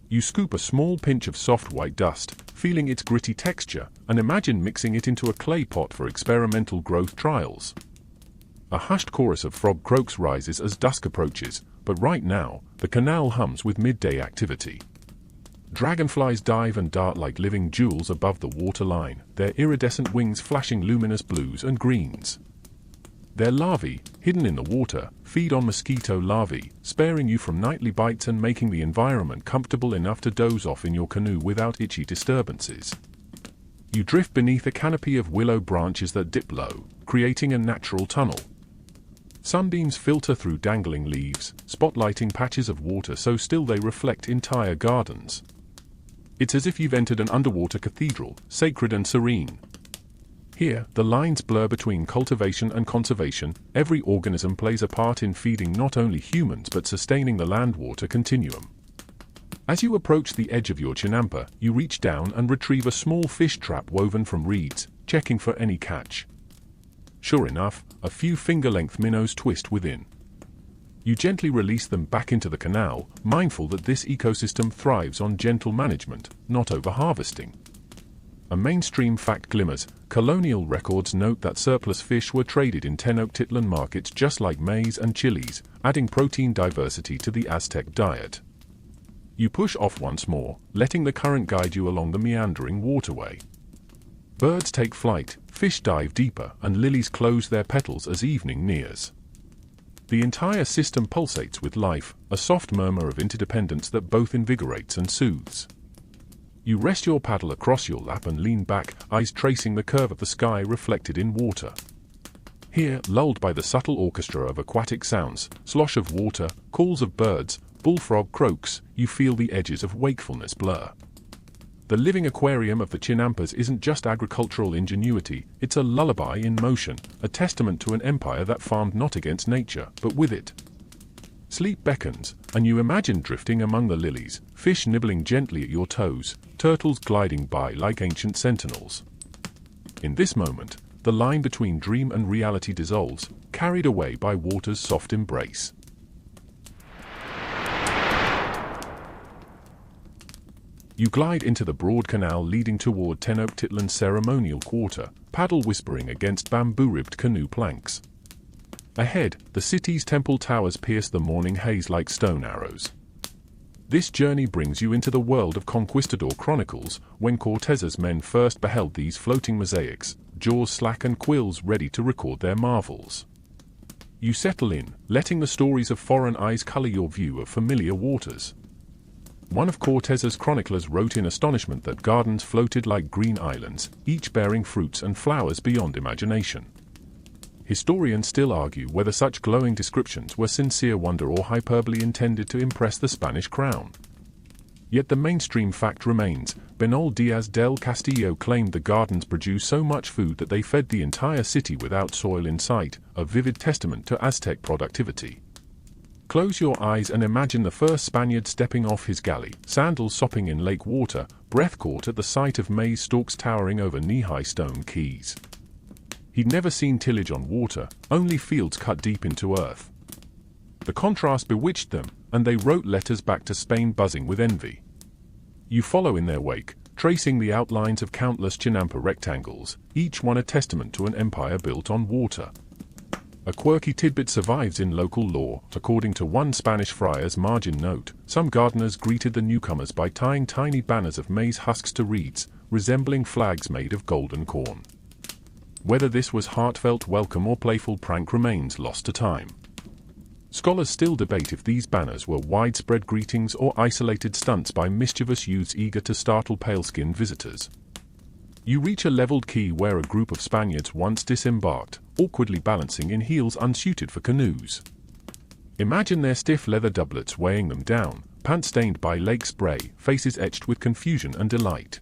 You scoop a small pinch of soft white dust, feeling its gritty texture, and imagine mixing it into a clay pot for experimental growth trials. A hushed chorus of frog croaks rises as dusk approaches, but right now, the canal hums with midday activity. Dragonflies dive and dart like living jewels above the waterline, their iridescent wings flashing luminous blues and greens. Their larvae, hidden in the water, feed on mosquito larvae, sparing you from nightly bites and making the environment comfortable enough to doze off in your canoe without itchy disturbances. You drift beneath a canopy of willow branches that dip low, creating a natural tunnel. Sunbeams filter through dangling leaves, spotlighting patches of water so still they reflect entire gardens. It's as if you've entered an underwater cathedral, sacred and serene. Here, the lines blur between cultivation and conservation. Every organism plays a part in feeding not only humans but sustaining the land-water continuum. As you approach the edge of your chinampa, you reach down and retrieve a small fish trap woven from reeds, checking for any catch. Sure enough, a few finger-length minnows twist within. You gently release them back into the canal, mindful that this ecosystem thrives on gentle management, not over-harvesting. A mainstream fact glimmers. Colonial records note that surplus fish were traded in Tenochtitlan markets just like maize and chilies, adding protein diversity to the Aztec diet. You push off once more, letting the current guide you along the meandering waterway. Birds take flight, fish dive deeper, and lilies close their petals as evening nears. The entire system pulsates with life, a soft murmur of interdependence that both invigorates and soothes. You rest your paddle across your lap and lean back, eyes tracing the curve of the sky reflected in water. Here, lulled by the subtle orchestra of aquatic sounds, slosh of water, calls of birds, bullfrog croaks, you feel the edges of wakefulness blur. The living aquarium of the chinampas isn't just agricultural ingenuity, it's a lullaby in motion, a testament to an empire that farmed not against nature, but with it. Sleep beckons, and you imagine drifting among the lilies, fish nibbling gently at your toes, turtles gliding by like ancient sentinels. In this moment, the line between dream and reality dissolves, carried away by water's soft embrace. You glide into the broad canal leading toward Tenochtitlan's ceremonial quarter, paddle whispering against bamboo-ribbed canoe planks. Ahead, the city's temple towers pierce the morning haze like stone arrows. This journey brings you into the world of conquistador chronicles, when Cortez's men first beheld these floating mosaics, jaws slack and quills ready to record their marvels. You settle in, letting the stories of foreign eyes color your view of familiar waters. One of Cortez's chroniclers wrote in astonishment that gardens floated like green islands, each bearing fruits and flowers beyond imagination. Historians still argue whether such glowing descriptions were sincere wonder or hyperbole intended to impress the Spanish crown. Yet the mainstream fact remains. Benol Diaz del Castillo claimed the gardens produced so much food that they fed the entire city without soil in sight, a vivid testament to Aztec productivity. Close your eyes and imagine the first Spaniard stepping off his galley, sandals sopping in lake water, breath caught at the sight of maize stalks towering over knee-high stone quays. He'd never seen tillage on water, only fields cut deep into earth. The contrast bewitched them, and they wrote letters back to Spain buzzing with envy. You follow in their wake, tracing the outlines of countless chinampa rectangles, each one a testament to an empire built on water. A quirky tidbit survives in local lore. According to one Spanish friar's margin note, some gardeners greeted the newcomers by tying tiny banners of maize husks to reeds, resembling flags made of golden corn. Whether this was heartfelt welcome or playful prank remains lost to time. Scholars still debate if these banners were widespread greetings or isolated stunts by mischievous youths eager to startle pale-skinned visitors. You reach a leveled quay where a group of Spaniards once disembarked, awkwardly balancing in heels unsuited for canoes. Imagine their stiff leather doublets weighing them down, pants stained by lake spray, faces etched with confusion and delight.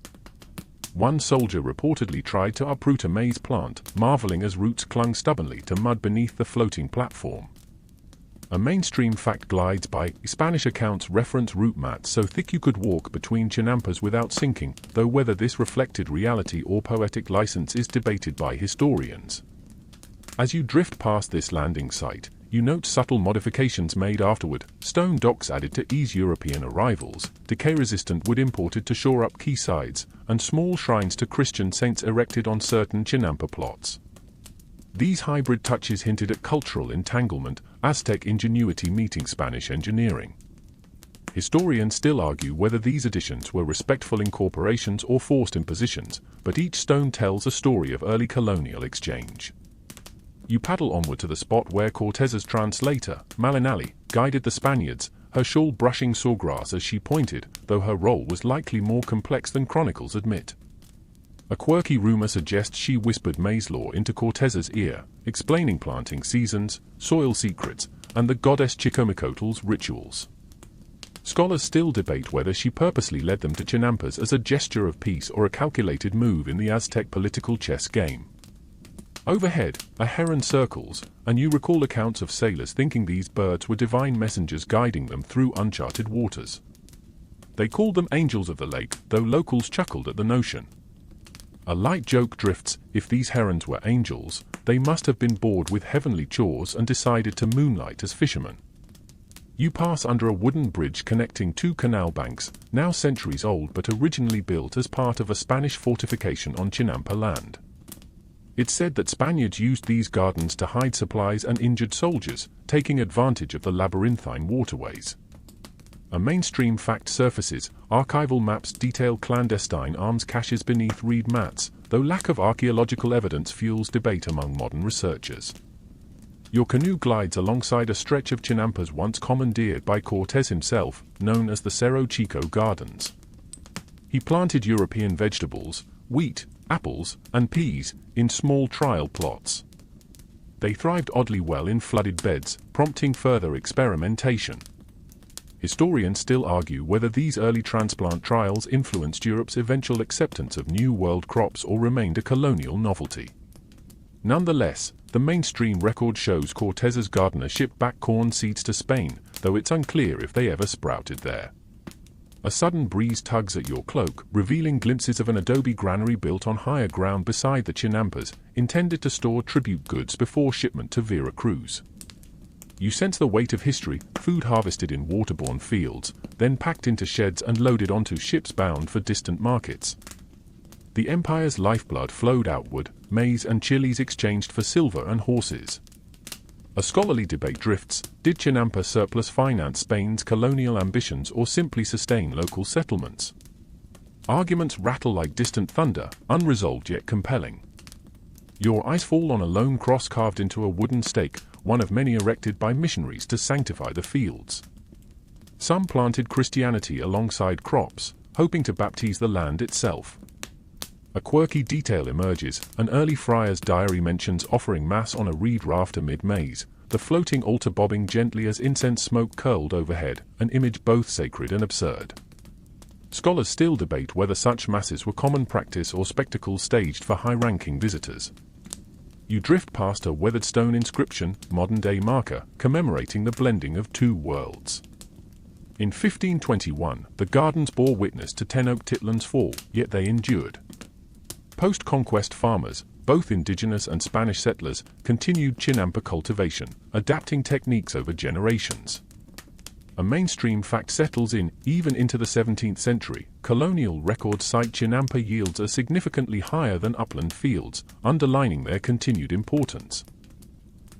One soldier reportedly tried to uproot a maize plant, marveling as roots clung stubbornly to mud beneath the floating platform. A mainstream fact glides by. Spanish accounts reference root mats so thick you could walk between chinampas without sinking, though whether this reflected reality or poetic license is debated by historians. As you drift past this landing site, you note subtle modifications made afterward, stone docks added to ease European arrivals, decay-resistant wood imported to shore up quaysides, and small shrines to Christian saints erected on certain chinampa plots. These hybrid touches hinted at cultural entanglement, Aztec ingenuity meeting Spanish engineering. Historians still argue whether these additions were respectful incorporations or forced impositions, but each stone tells a story of early colonial exchange. You paddle onward to the spot where Cortez's translator, Malinali, guided the Spaniards, her shawl brushing sawgrass as she pointed, though her role was likely more complex than chronicles admit. A quirky rumor suggests she whispered maize lore into Cortez's ear, explaining planting seasons, soil secrets, and the goddess Chicomicotl's rituals. Scholars still debate whether she purposely led them to chinampas as a gesture of peace or a calculated move in the Aztec political chess game. Overhead, a heron circles, and you recall accounts of sailors thinking these birds were divine messengers guiding them through uncharted waters. They called them angels of the lake, though locals chuckled at the notion. A light joke drifts: if these herons were angels, they must have been bored with heavenly chores and decided to moonlight as fishermen. You pass under a wooden bridge connecting two canal banks, now centuries old but originally built as part of a Spanish fortification on Chinampa land. It's said that Spaniards used these gardens to hide supplies and injured soldiers, taking advantage of the labyrinthine waterways. A mainstream fact surfaces: archival maps detail clandestine arms caches beneath reed mats, though lack of archaeological evidence fuels debate among modern researchers. Your canoe glides alongside a stretch of chinampas once commandeered by Cortés himself, known as the Cerro Chico Gardens. He planted European vegetables, wheat, apples, and peas, in small trial plots. They thrived oddly well in flooded beds, prompting further experimentation. Historians still argue whether these early transplant trials influenced Europe's eventual acceptance of New World crops or remained a colonial novelty. Nonetheless, the mainstream record shows Cortés's gardener shipped back corn seeds to Spain, though it's unclear if they ever sprouted there. A sudden breeze tugs at your cloak, revealing glimpses of an adobe granary built on higher ground beside the chinampas, intended to store tribute goods before shipment to Veracruz. You sense the weight of history: food harvested in waterborne fields, then packed into sheds and loaded onto ships bound for distant markets. The empire's lifeblood flowed outward, maize and chilies exchanged for silver and horses. A scholarly debate drifts: did Chinampa surplus finance Spain's colonial ambitions or simply sustain local settlements? Arguments rattle like distant thunder, unresolved yet compelling. Your eyes fall on a lone cross carved into a wooden stake, one of many erected by missionaries to sanctify the fields. Some planted Christianity alongside crops, hoping to baptize the land itself. A quirky detail emerges: an early friar's diary mentions offering mass on a reed raft amid maize, the floating altar bobbing gently as incense smoke curled overhead, an image both sacred and absurd. Scholars still debate whether such masses were common practice or spectacles staged for high-ranking visitors. You drift past a weathered stone inscription, modern-day marker, commemorating the blending of two worlds. In 1521, the gardens bore witness to Tenochtitlan's fall, yet they endured. Post-conquest farmers, both indigenous and Spanish settlers, continued Chinampa cultivation, adapting techniques over generations. A mainstream fact settles in: even into the 17th century, colonial records cite Chinampa yields as significantly higher than upland fields, underlining their continued importance.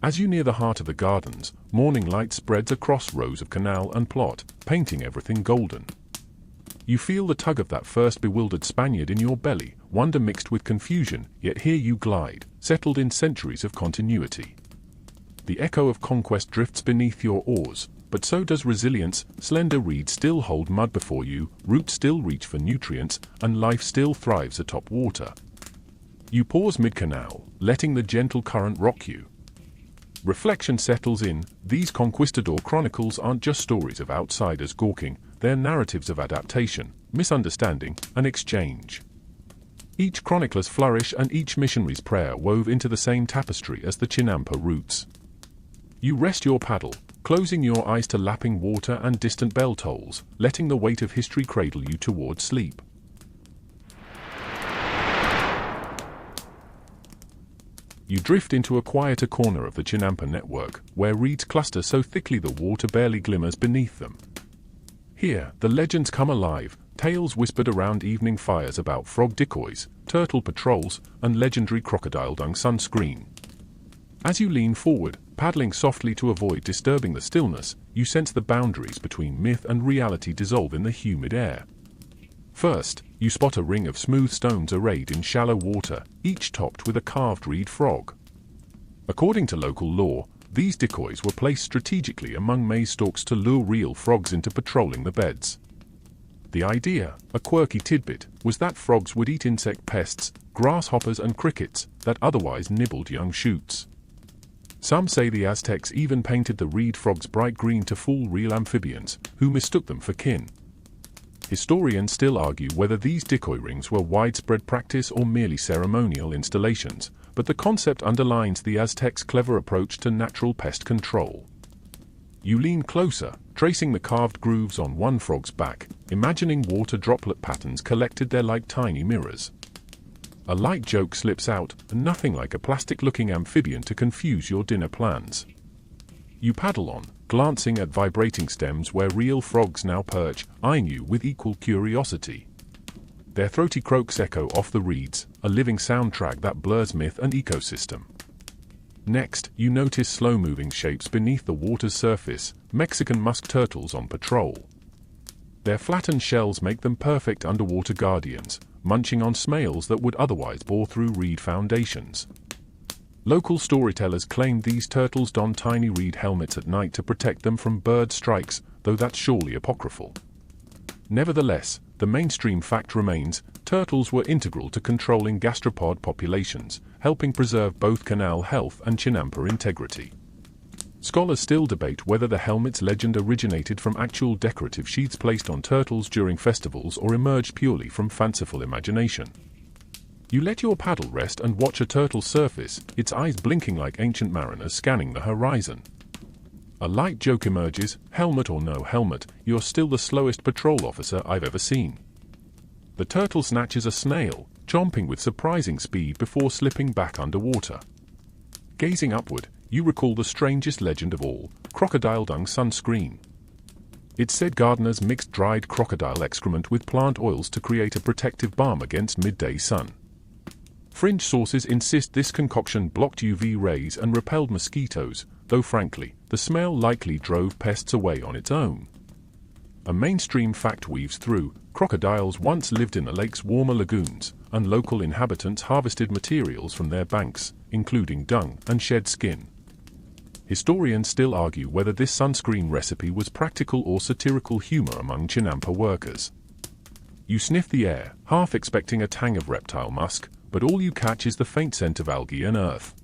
As you near the heart of the gardens, morning light spreads across rows of canal and plot, painting everything golden. You feel the tug of that first bewildered Spaniard in your belly, wonder mixed with confusion, yet here you glide, settled in centuries of continuity. The echo of conquest drifts beneath your oars, but so does resilience: slender reeds still hold mud before you, roots still reach for nutrients, and life still thrives atop water. You pause mid-canal, letting the gentle current rock you. Reflection settles in: these conquistador chronicles aren't just stories of outsiders gawking, they're narratives of adaptation, misunderstanding, and exchange. Each chronicler's flourish and each missionary's prayer wove into the same tapestry as the Chinampa roots. You rest your paddle, closing your eyes to lapping water and distant bell tolls, letting the weight of history cradle you toward sleep. You drift into a quieter corner of the Chinampa network, where reeds cluster so thickly the water barely glimmers beneath them. Here, the legends come alive, tales whispered around evening fires about frog decoys, turtle patrols, and legendary crocodile dung sunscreen. As you lean forward, paddling softly to avoid disturbing the stillness, you sense the boundaries between myth and reality dissolve in the humid air. First, you spot a ring of smooth stones arrayed in shallow water, each topped with a carved reed frog. According to local law, these decoys were placed strategically among maize stalks to lure real frogs into patrolling the beds. The idea, a quirky tidbit, was that frogs would eat insect pests, grasshoppers and crickets, that otherwise nibbled young shoots. Some say the Aztecs even painted the reed frogs bright green to fool real amphibians, who mistook them for kin. Historians still argue whether these decoy rings were widespread practice or merely ceremonial installations, but the concept underlines the Aztecs' clever approach to natural pest control. You lean closer, tracing the carved grooves on one frog's back, imagining water droplet patterns collected there like tiny mirrors. A light joke slips out, and nothing like a plastic-looking amphibian to confuse your dinner plans. You paddle on, glancing at vibrating stems where real frogs now perch, eyeing you with equal curiosity. Their throaty croaks echo off the reeds, a living soundtrack that blurs myth and ecosystem. Next, you notice slow-moving shapes beneath the water's surface, Mexican musk turtles on patrol. Their flattened shells make them perfect underwater guardians, munching on snails that would otherwise bore through reed foundations. Local storytellers claim these turtles don tiny reed helmets at night to protect them from bird strikes, though that's surely apocryphal. Nevertheless, the mainstream fact remains, turtles were integral to controlling gastropod populations, helping preserve both canal health and chinampa integrity. Scholars still debate whether the helmet's legend originated from actual decorative sheaths placed on turtles during festivals or emerged purely from fanciful imagination. You let your paddle rest and watch a turtle surface, its eyes blinking like ancient mariners scanning the horizon. A light joke emerges, helmet or no helmet, you're still the slowest patrol officer I've ever seen. The turtle snatches a snail, chomping with surprising speed before slipping back underwater. Gazing upward, you recall the strangest legend of all, crocodile dung sunscreen. It's said gardeners mixed dried crocodile excrement with plant oils to create a protective balm against midday sun. Fringe sources insist this concoction blocked UV rays and repelled mosquitoes, though frankly, the smell likely drove pests away on its own. A mainstream fact weaves through, crocodiles once lived in the lake's warmer lagoons, and local inhabitants harvested materials from their banks, including dung and shed skin. Historians still argue whether this sunscreen recipe was practical or satirical humor among chinampa workers. You sniff the air, half expecting a tang of reptile musk, but all you catch is the faint scent of algae and earth.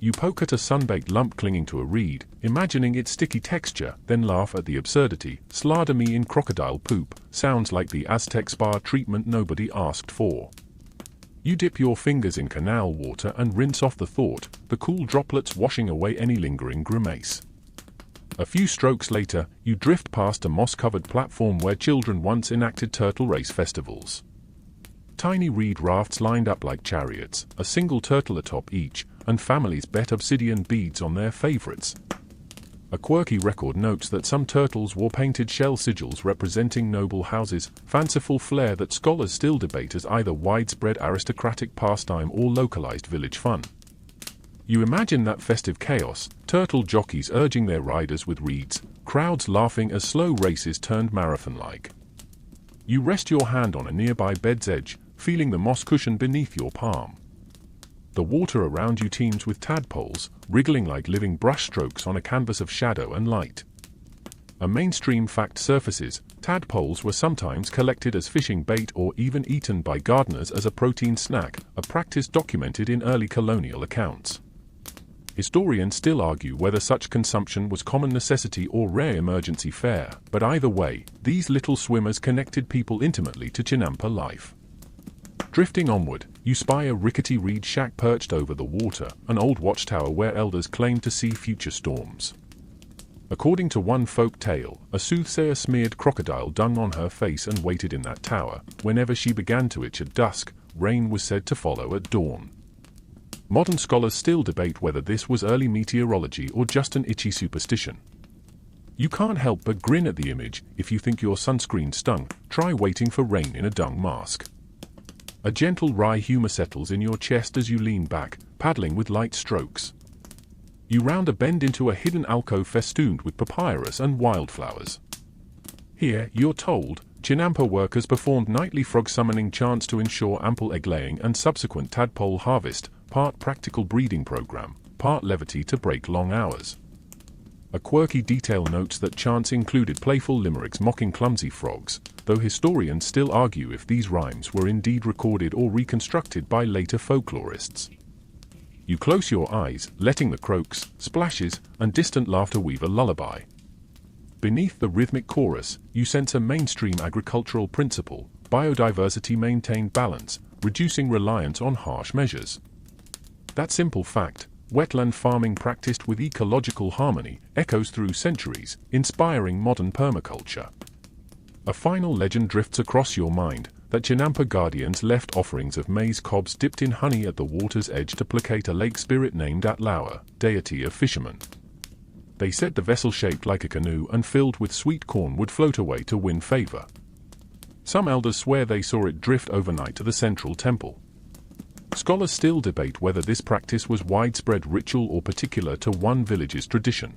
You poke at a sunbaked lump clinging to a reed, imagining its sticky texture, then laugh at the absurdity. Slardamy in crocodile poop sounds like the Aztec spa treatment nobody asked for. You dip your fingers in canal water and rinse off the thought, the cool droplets washing away any lingering grew-maize. A few strokes later, you drift past a moss-covered platform where children once enacted turtle race festivals. Tiny reed rafts lined up like chariots, a single turtle atop each, and families bet obsidian beads on their favorites. A quirky record notes that some turtles wore painted shell sigils representing noble houses, fanciful flair that scholars still debate as either widespread aristocratic pastime or localized village fun. You imagine that festive chaos, turtle jockeys urging their riders with reeds, crowds laughing as slow races turned marathon-like. You rest your hand on a nearby bed's edge, feeling the moss cushion beneath your palm. The water around you teems with tadpoles, wriggling like living brushstrokes on a canvas of shadow and light. A mainstream fact surfaces, tadpoles were sometimes collected as fishing bait or even eaten by gardeners as a protein snack, a practice documented in early colonial accounts. Historians still argue whether such consumption was common necessity or rare emergency fare, but either way, these little swimmers connected people intimately to chinampa life. Drifting onward, you spy a rickety reed shack perched over the water, an old watchtower where elders claimed to see future storms. According to one folk tale, a soothsayer smeared crocodile dung on her face and waited in that tower. Whenever she began to itch at dusk, rain was said to follow at dawn. Modern scholars still debate whether this was early meteorology or just an itchy superstition. You can't help but grin at the image. If you think your sunscreen stung, try waiting for rain in a dung mask. A gentle wry humor settles in your chest as you lean back, paddling with light strokes. You round a bend into a hidden alcove festooned with papyrus and wildflowers. Here, you're told, chinampa workers performed nightly frog-summoning chants to ensure ample egg-laying and subsequent tadpole harvest, part practical breeding program, part levity to break long hours. A quirky detail notes that chants included playful limericks mocking clumsy frogs, though historians still argue if these rhymes were indeed recorded or reconstructed by later folklorists. You close your eyes, letting the croaks, splashes, and distant laughter weave a lullaby. Beneath the rhythmic chorus, you sense a mainstream agricultural principle: biodiversity maintained balance, reducing reliance on harsh measures. That simple fact, wetland farming practiced with ecological harmony, echoes through centuries, inspiring modern permaculture. A final legend drifts across your mind, that Chinampa guardians left offerings of maize cobs dipped in honey at the water's edge to placate a lake spirit named Atlawa, deity of fishermen. They said the vessel shaped like a canoe and filled with sweet corn would float away to win favor. Some elders swear they saw it drift overnight to the central temple. Scholars still debate whether this practice was widespread ritual or particular to one village's tradition.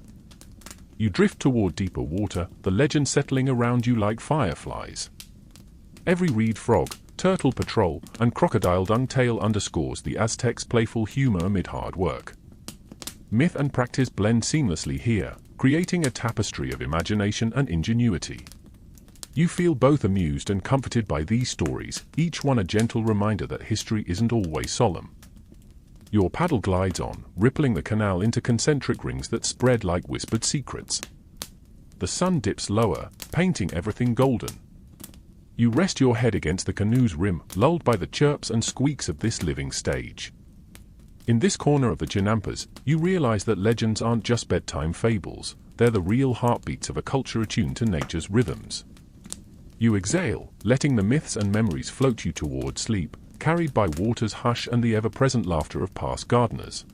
You drift toward deeper water, the legend settling around you like fireflies. Every reed frog, turtle patrol, and crocodile dung tale underscores the Aztecs' playful humor amid hard work. Myth and practice blend seamlessly here, creating a tapestry of imagination and ingenuity. You feel both amused and comforted by these stories, each one a gentle reminder that history isn't always solemn. Your paddle glides on, rippling the canal into concentric rings that spread like whispered secrets. The sun dips lower, painting everything golden. You rest your head against the canoe's rim, lulled by the chirps and squeaks of this living stage. In this corner of the Chinampas, you realize that legends aren't just bedtime fables, they're the real heartbeats of a culture attuned to nature's rhythms. You exhale, letting the myths and memories float you toward sleep, carried by water's hush and the ever-present laughter of past gardeners.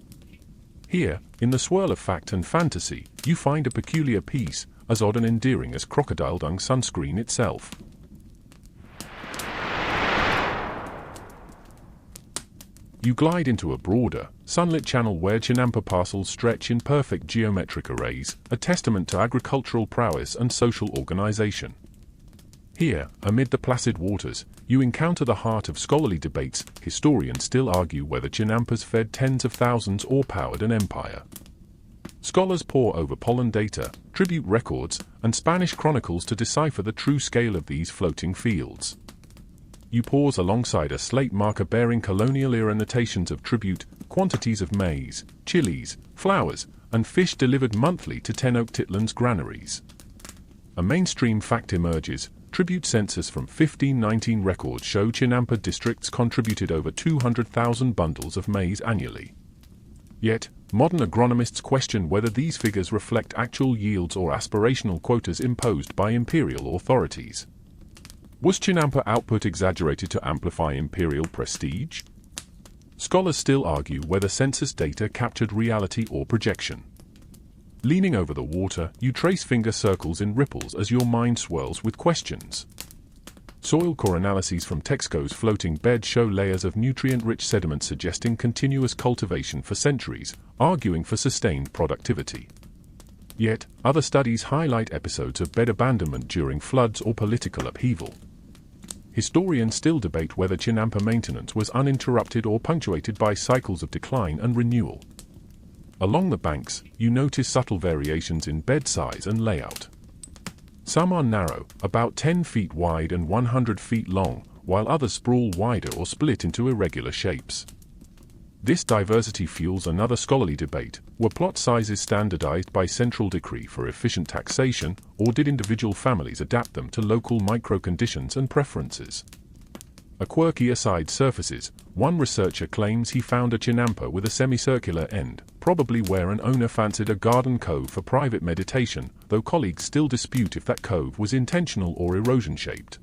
Here, in the swirl of fact and fantasy, you find a peculiar peace, as odd and endearing as crocodile dung sunscreen itself. You glide into a broader, sunlit channel where Chinampa parcels stretch in perfect geometric arrays, a testament to agricultural prowess and social organization. Here, amid the placid waters, you encounter the heart of scholarly debates. Historians still argue whether Chinampas fed tens of thousands or powered an empire. Scholars pore over pollen data, tribute records, and Spanish chronicles to decipher the true scale of these floating fields. You pause alongside a slate marker bearing colonial-era notations of tribute, quantities of maize, chilies, flowers, and fish delivered monthly to Tenochtitlan's granaries. A mainstream fact emerges. Tribute census from 1519 records show Chinampa districts contributed over 200,000 bundles of maize annually. Yet, modern agronomists question whether these figures reflect actual yields or aspirational quotas imposed by imperial authorities. Was Chinampa output exaggerated to amplify imperial prestige? Scholars still argue whether census data captured reality or projection. Leaning over the water, you trace finger circles in ripples as your mind swirls with questions. Soil core analyses from Texcoco's floating bed show layers of nutrient-rich sediment suggesting continuous cultivation for centuries, arguing for sustained productivity. Yet, other studies highlight episodes of bed abandonment during floods or political upheaval. Historians still debate whether Chinampa maintenance was uninterrupted or punctuated by cycles of decline and renewal. Along the banks, you notice subtle variations in bed size and layout. Some are narrow, about 10 feet wide and 100 feet long, while others sprawl wider or split into irregular shapes. This diversity fuels another scholarly debate: were plot sizes standardized by central decree for efficient taxation, or did individual families adapt them to local micro-conditions and preferences? A quirky aside surfaces. One researcher claims he found a Chinampa with a semicircular end, probably where an owner fancied a garden cove for private meditation, though colleagues still dispute if that cove was intentional or erosion-shaped.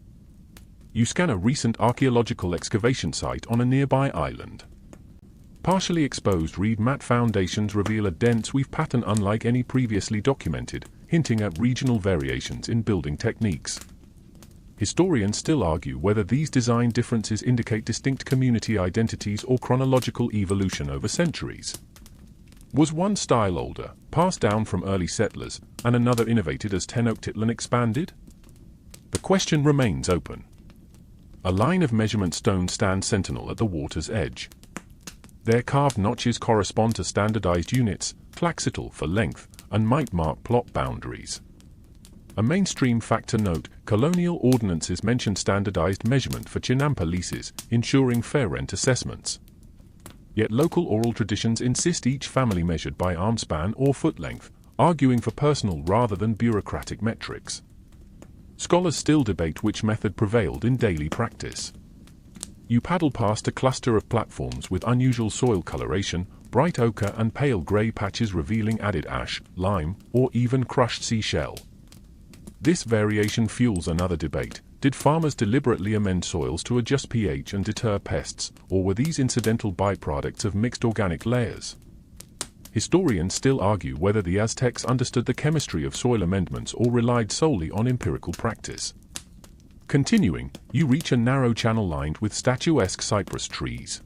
You scan a recent archaeological excavation site on a nearby island. Partially exposed reed mat foundations reveal a dense weave pattern unlike any previously documented, hinting at regional variations in building techniques. Historians still argue whether these design differences indicate distinct community identities or chronological evolution over centuries. Was one style older, passed down from early settlers, and another innovated as Tenochtitlan expanded? The question remains open. A line of measurement stones stands sentinel at the water's edge. Their carved notches correspond to standardized units, tlaxitl for length, and might mark plot boundaries. A mainstream fact to note: colonial ordinances mention standardized measurement for Chinampa leases, ensuring fair rent assessments. Yet local oral traditions insist each family measured by arm span or foot length, arguing for personal rather than bureaucratic metrics. Scholars still debate which method prevailed in daily practice. You paddle past a cluster of platforms with unusual soil coloration, bright ochre and pale grey patches revealing added ash, lime, or even crushed seashell. This variation fuels another debate. Did farmers deliberately amend soils to adjust pH and deter pests, or were these incidental byproducts of mixed organic layers? Historians still argue whether the Aztecs understood the chemistry of soil amendments or relied solely on empirical practice. Continuing, you reach a narrow channel lined with statuesque cypress trees.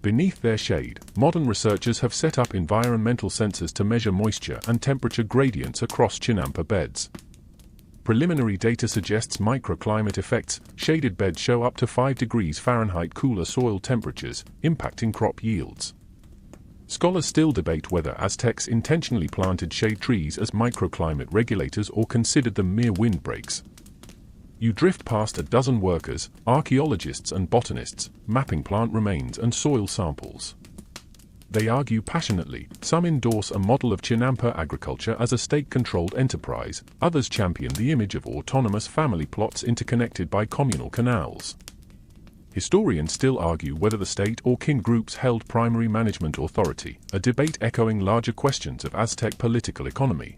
Beneath their shade, modern researchers have set up environmental sensors to measure moisture and temperature gradients across chinampa beds. Preliminary data suggests microclimate effects. Shaded beds show up to 5 degrees Fahrenheit cooler soil temperatures, impacting crop yields. Scholars still debate whether Aztecs intentionally planted shade trees as microclimate regulators or considered them mere windbreaks. You drift past a dozen workers, archaeologists and botanists, mapping plant remains and soil samples. They argue passionately. Some endorse a model of chinampa agriculture as a state-controlled enterprise, others champion the image of autonomous family plots interconnected by communal canals. Historians still argue whether the state or kin groups held primary management authority, a debate echoing larger questions of Aztec political economy.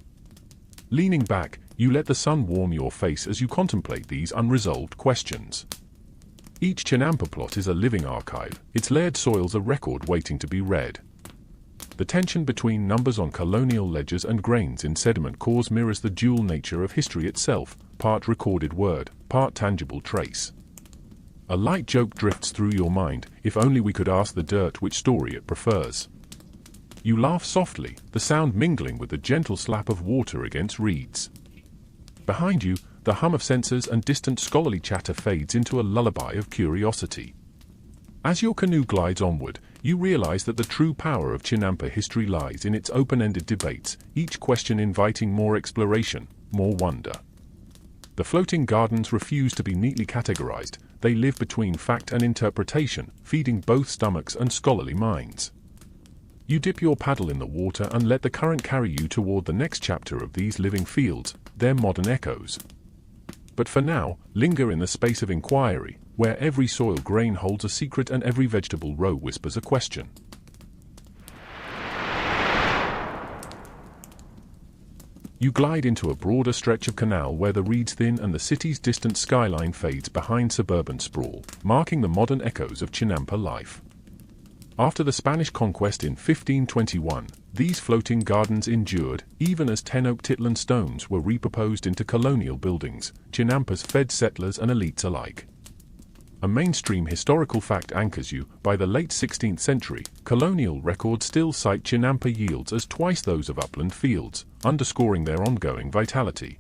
Leaning back, you let the sun warm your face as you contemplate these unresolved questions. Each chinampa plot is a living archive, its layered soils a record waiting to be read. The tension between numbers on colonial ledgers and grains in sediment cores mirrors the dual nature of history itself, part recorded word, part tangible trace. A light joke drifts through your mind. If only we could ask the dirt which story it prefers. You laugh softly, the sound mingling with the gentle slap of water against reeds. Behind you, the hum of sensors and distant scholarly chatter fades into a lullaby of curiosity. As your canoe glides onward, you realize that the true power of chinampa history lies in its open-ended debates, each question inviting more exploration, more wonder. The floating gardens refuse to be neatly categorized. They live between fact and interpretation, feeding both stomachs and scholarly minds. You dip your paddle in the water and let the current carry you toward the next chapter of these living fields, their modern echoes. But for now, linger in the space of inquiry, where every soil grain holds a secret and every vegetable row whispers a question. You glide into a broader stretch of canal where the reeds thin and the city's distant skyline fades behind suburban sprawl, marking the modern echoes of chinampa life. After the Spanish conquest in 1521, these floating gardens endured, even as 10 oak Titlan stones were repurposed into colonial buildings. Chinampas fed settlers and elites alike. A mainstream historical fact anchors you. By the late 16th century, colonial records still cite chinampa yields as twice those of upland fields, underscoring their ongoing vitality.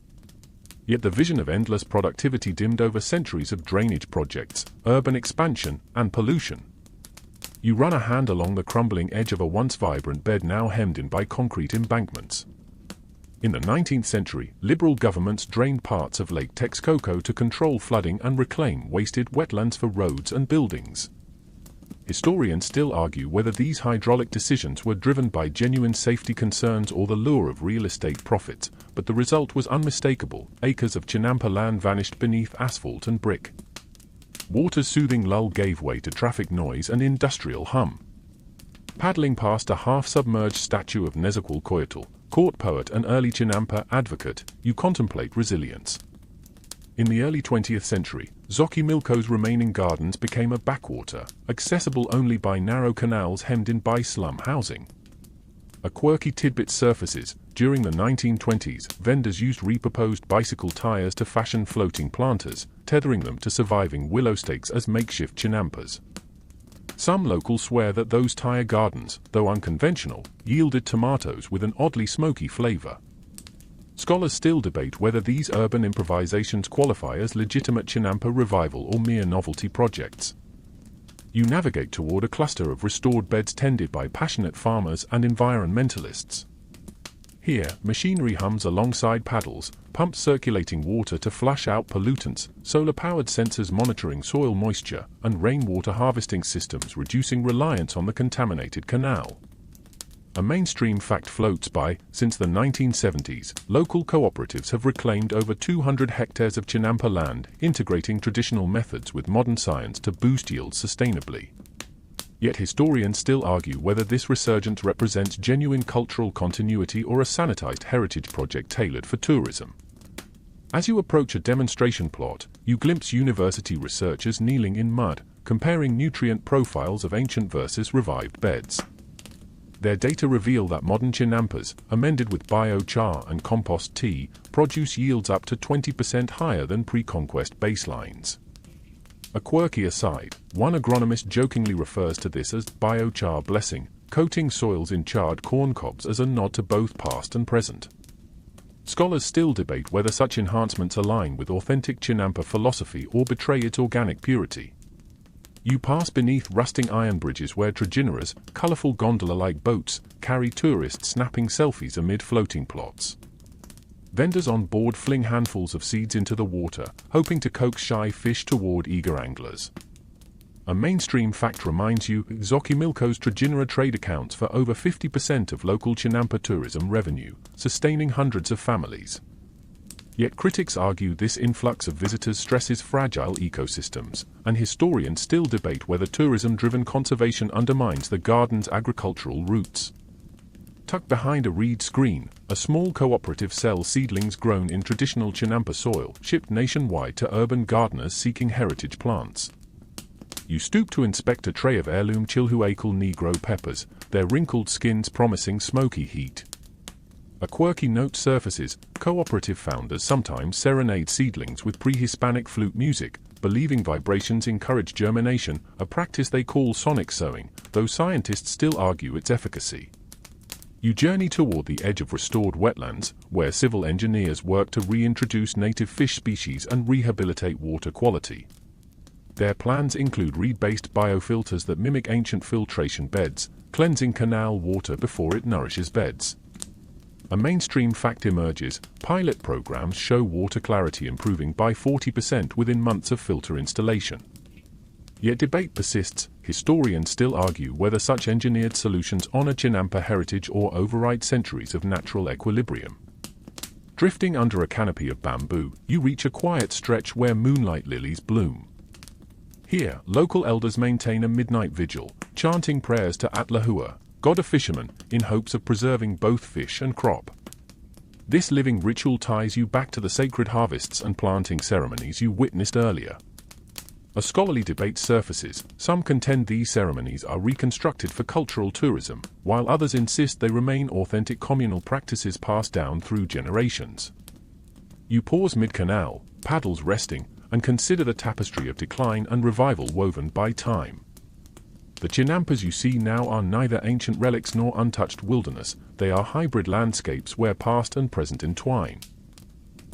Yet the vision of endless productivity dimmed over centuries of drainage projects, urban expansion, and pollution. You run a hand along the crumbling edge of a once vibrant bed now hemmed in by concrete embankments. In the 19th century, liberal governments drained parts of Lake Texcoco to control flooding and reclaim wasted wetlands for roads and buildings. Historians still argue whether these hydraulic decisions were driven by genuine safety concerns or the lure of real estate profits, but the result was unmistakable. Acres of chinampa land vanished beneath asphalt and brick. Water's soothing lull gave way to traffic noise and industrial hum. Paddling past a half-submerged statue of Quetzalcoatl, court poet and early chinampa advocate, you contemplate resilience. In the early 20th century, Xochimilco's remaining gardens became a backwater, accessible only by narrow canals hemmed in by slum housing. A quirky tidbit surfaces. During the 1920s, vendors used repurposed bicycle tires to fashion floating planters, tethering them to surviving willow stakes as makeshift chinampas. Some locals swear that those tire gardens, though unconventional, yielded tomatoes with an oddly smoky flavor. Scholars still debate whether these urban improvisations qualify as legitimate chinampa revival or mere novelty projects. You navigate toward a cluster of restored beds tended by passionate farmers and environmentalists. Here, machinery hums alongside paddles, pumps circulating water to flush out pollutants, solar-powered sensors monitoring soil moisture, and rainwater harvesting systems reducing reliance on the contaminated canal. A mainstream fact floats by: since the 1970s, local cooperatives have reclaimed over 200 hectares of chinampa land, integrating traditional methods with modern science to boost yields sustainably. Yet historians still argue whether this resurgence represents genuine cultural continuity or a sanitized heritage project tailored for tourism. As you approach a demonstration plot, you glimpse university researchers kneeling in mud, comparing nutrient profiles of ancient versus revived beds. Their data reveal that modern chinampas, amended with biochar and compost tea, produce yields up to 20% higher than pre-conquest baselines. A quirky aside, one agronomist jokingly refers to this as biochar blessing, coating soils in charred corn cobs as a nod to both past and present. Scholars still debate whether such enhancements align with authentic chinampa philosophy or betray its organic purity. You pass beneath rusting iron bridges where trajineras, colorful gondola-like boats, carry tourists snapping selfies amid floating plots. Vendors on board fling handfuls of seeds into the water, hoping to coax shy fish toward eager anglers. A mainstream fact reminds you, Xochimilco's trajinera trade accounts for over 50% of local chinampa tourism revenue, sustaining hundreds of families. Yet critics argue this influx of visitors stresses fragile ecosystems, and historians still debate whether tourism-driven conservation undermines the garden's agricultural roots. Tucked behind a reed screen, a small cooperative sells seedlings grown in traditional chinampa soil, shipped nationwide to urban gardeners seeking heritage plants. You stoop to inspect a tray of heirloom Chilhuacal Negro peppers, their wrinkled skins promising smoky heat. A quirky note surfaces: cooperative founders sometimes serenade seedlings with pre-Hispanic flute music, believing vibrations encourage germination, a practice they call sonic sowing, though scientists still argue its efficacy. You journey toward the edge of restored wetlands, where civil engineers work to reintroduce native fish species and rehabilitate water quality. Their plans include reed-based biofilters that mimic ancient filtration beds, cleansing canal water before it nourishes beds. A mainstream fact emerges: pilot programs show water clarity improving by 40% within months of filter installation. Yet debate persists. Historians still argue whether such engineered solutions honor chinampa heritage or override centuries of natural equilibrium. Drifting under a canopy of bamboo, you reach a quiet stretch where moonlight lilies bloom. Here, local elders maintain a midnight vigil, chanting prayers to Atlahua, god of fishermen, in hopes of preserving both fish and crop. This living ritual ties you back to the sacred harvests and planting ceremonies you witnessed earlier. A scholarly debate surfaces: some contend these ceremonies are reconstructed for cultural tourism, while others insist they remain authentic communal practices passed down through generations. You pause mid-canal, paddles resting, and consider the tapestry of decline and revival woven by time. The chinampas you see now are neither ancient relics nor untouched wilderness, they are hybrid landscapes where past and present entwine.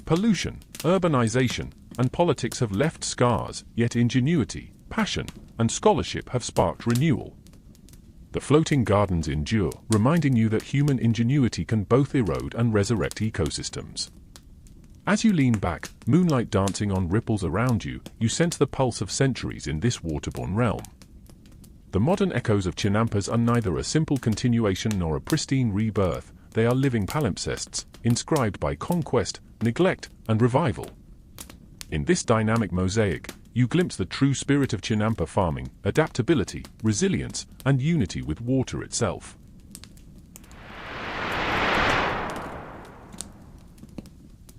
Pollution, urbanization, and politics have left scars, yet ingenuity, passion, and scholarship have sparked renewal. The floating gardens endure, reminding you that human ingenuity can both erode and resurrect ecosystems. As you lean back, moonlight dancing on ripples around you, you sense the pulse of centuries in this waterborne realm. The modern echoes of chinampas are neither a simple continuation nor a pristine rebirth, they are living palimpsests, inscribed by conquest, neglect, and revival. In this dynamic mosaic, you glimpse the true spirit of chinampa farming: adaptability, resilience, and unity with water itself.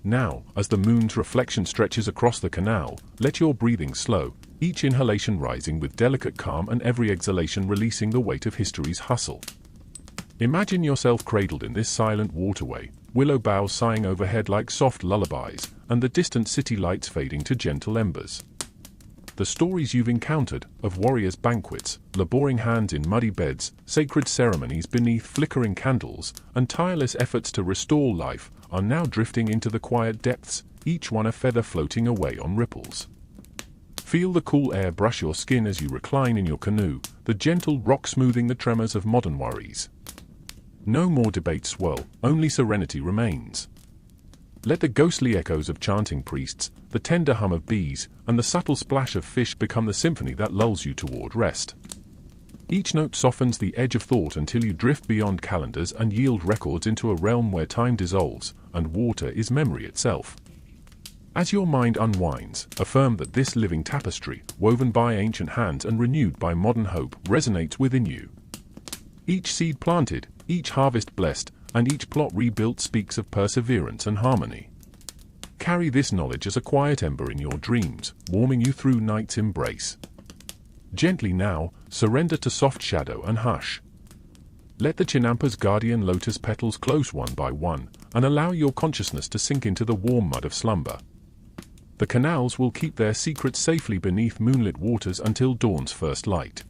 Now, as the moon's reflection stretches across the canal, let your breathing slow, each inhalation rising with delicate calm and every exhalation releasing the weight of history's hustle. Imagine yourself cradled in this silent waterway, willow boughs sighing overhead like soft lullabies, and the distant city lights fading to gentle embers. The stories you've encountered, of warriors' banquets, laboring hands in muddy beds, sacred ceremonies beneath flickering candles, and tireless efforts to restore life, are now drifting into the quiet depths, each one a feather floating away on ripples. Feel the cool air brush your skin as you recline in your canoe, the gentle rock smoothing the tremors of modern worries. No more debate swirl, only serenity remains. Let the ghostly echoes of chanting priests, the tender hum of bees, and the subtle splash of fish become the symphony that lulls you toward rest. Each note softens the edge of thought until you drift beyond calendars and yield records into a realm where time dissolves, and water is memory itself. As your mind unwinds, affirm that this living tapestry, woven by ancient hands and renewed by modern hope, resonates within you. Each seed planted, each harvest blessed, and each plot rebuilt speaks of perseverance and harmony. Carry this knowledge as a quiet ember in your dreams, warming you through night's embrace. Gently now, surrender to soft shadow and hush. Let the chinampa's guardian lotus petals close one by one, and allow your consciousness to sink into the warm mud of slumber. The canals will keep their secrets safely beneath moonlit waters until dawn's first light.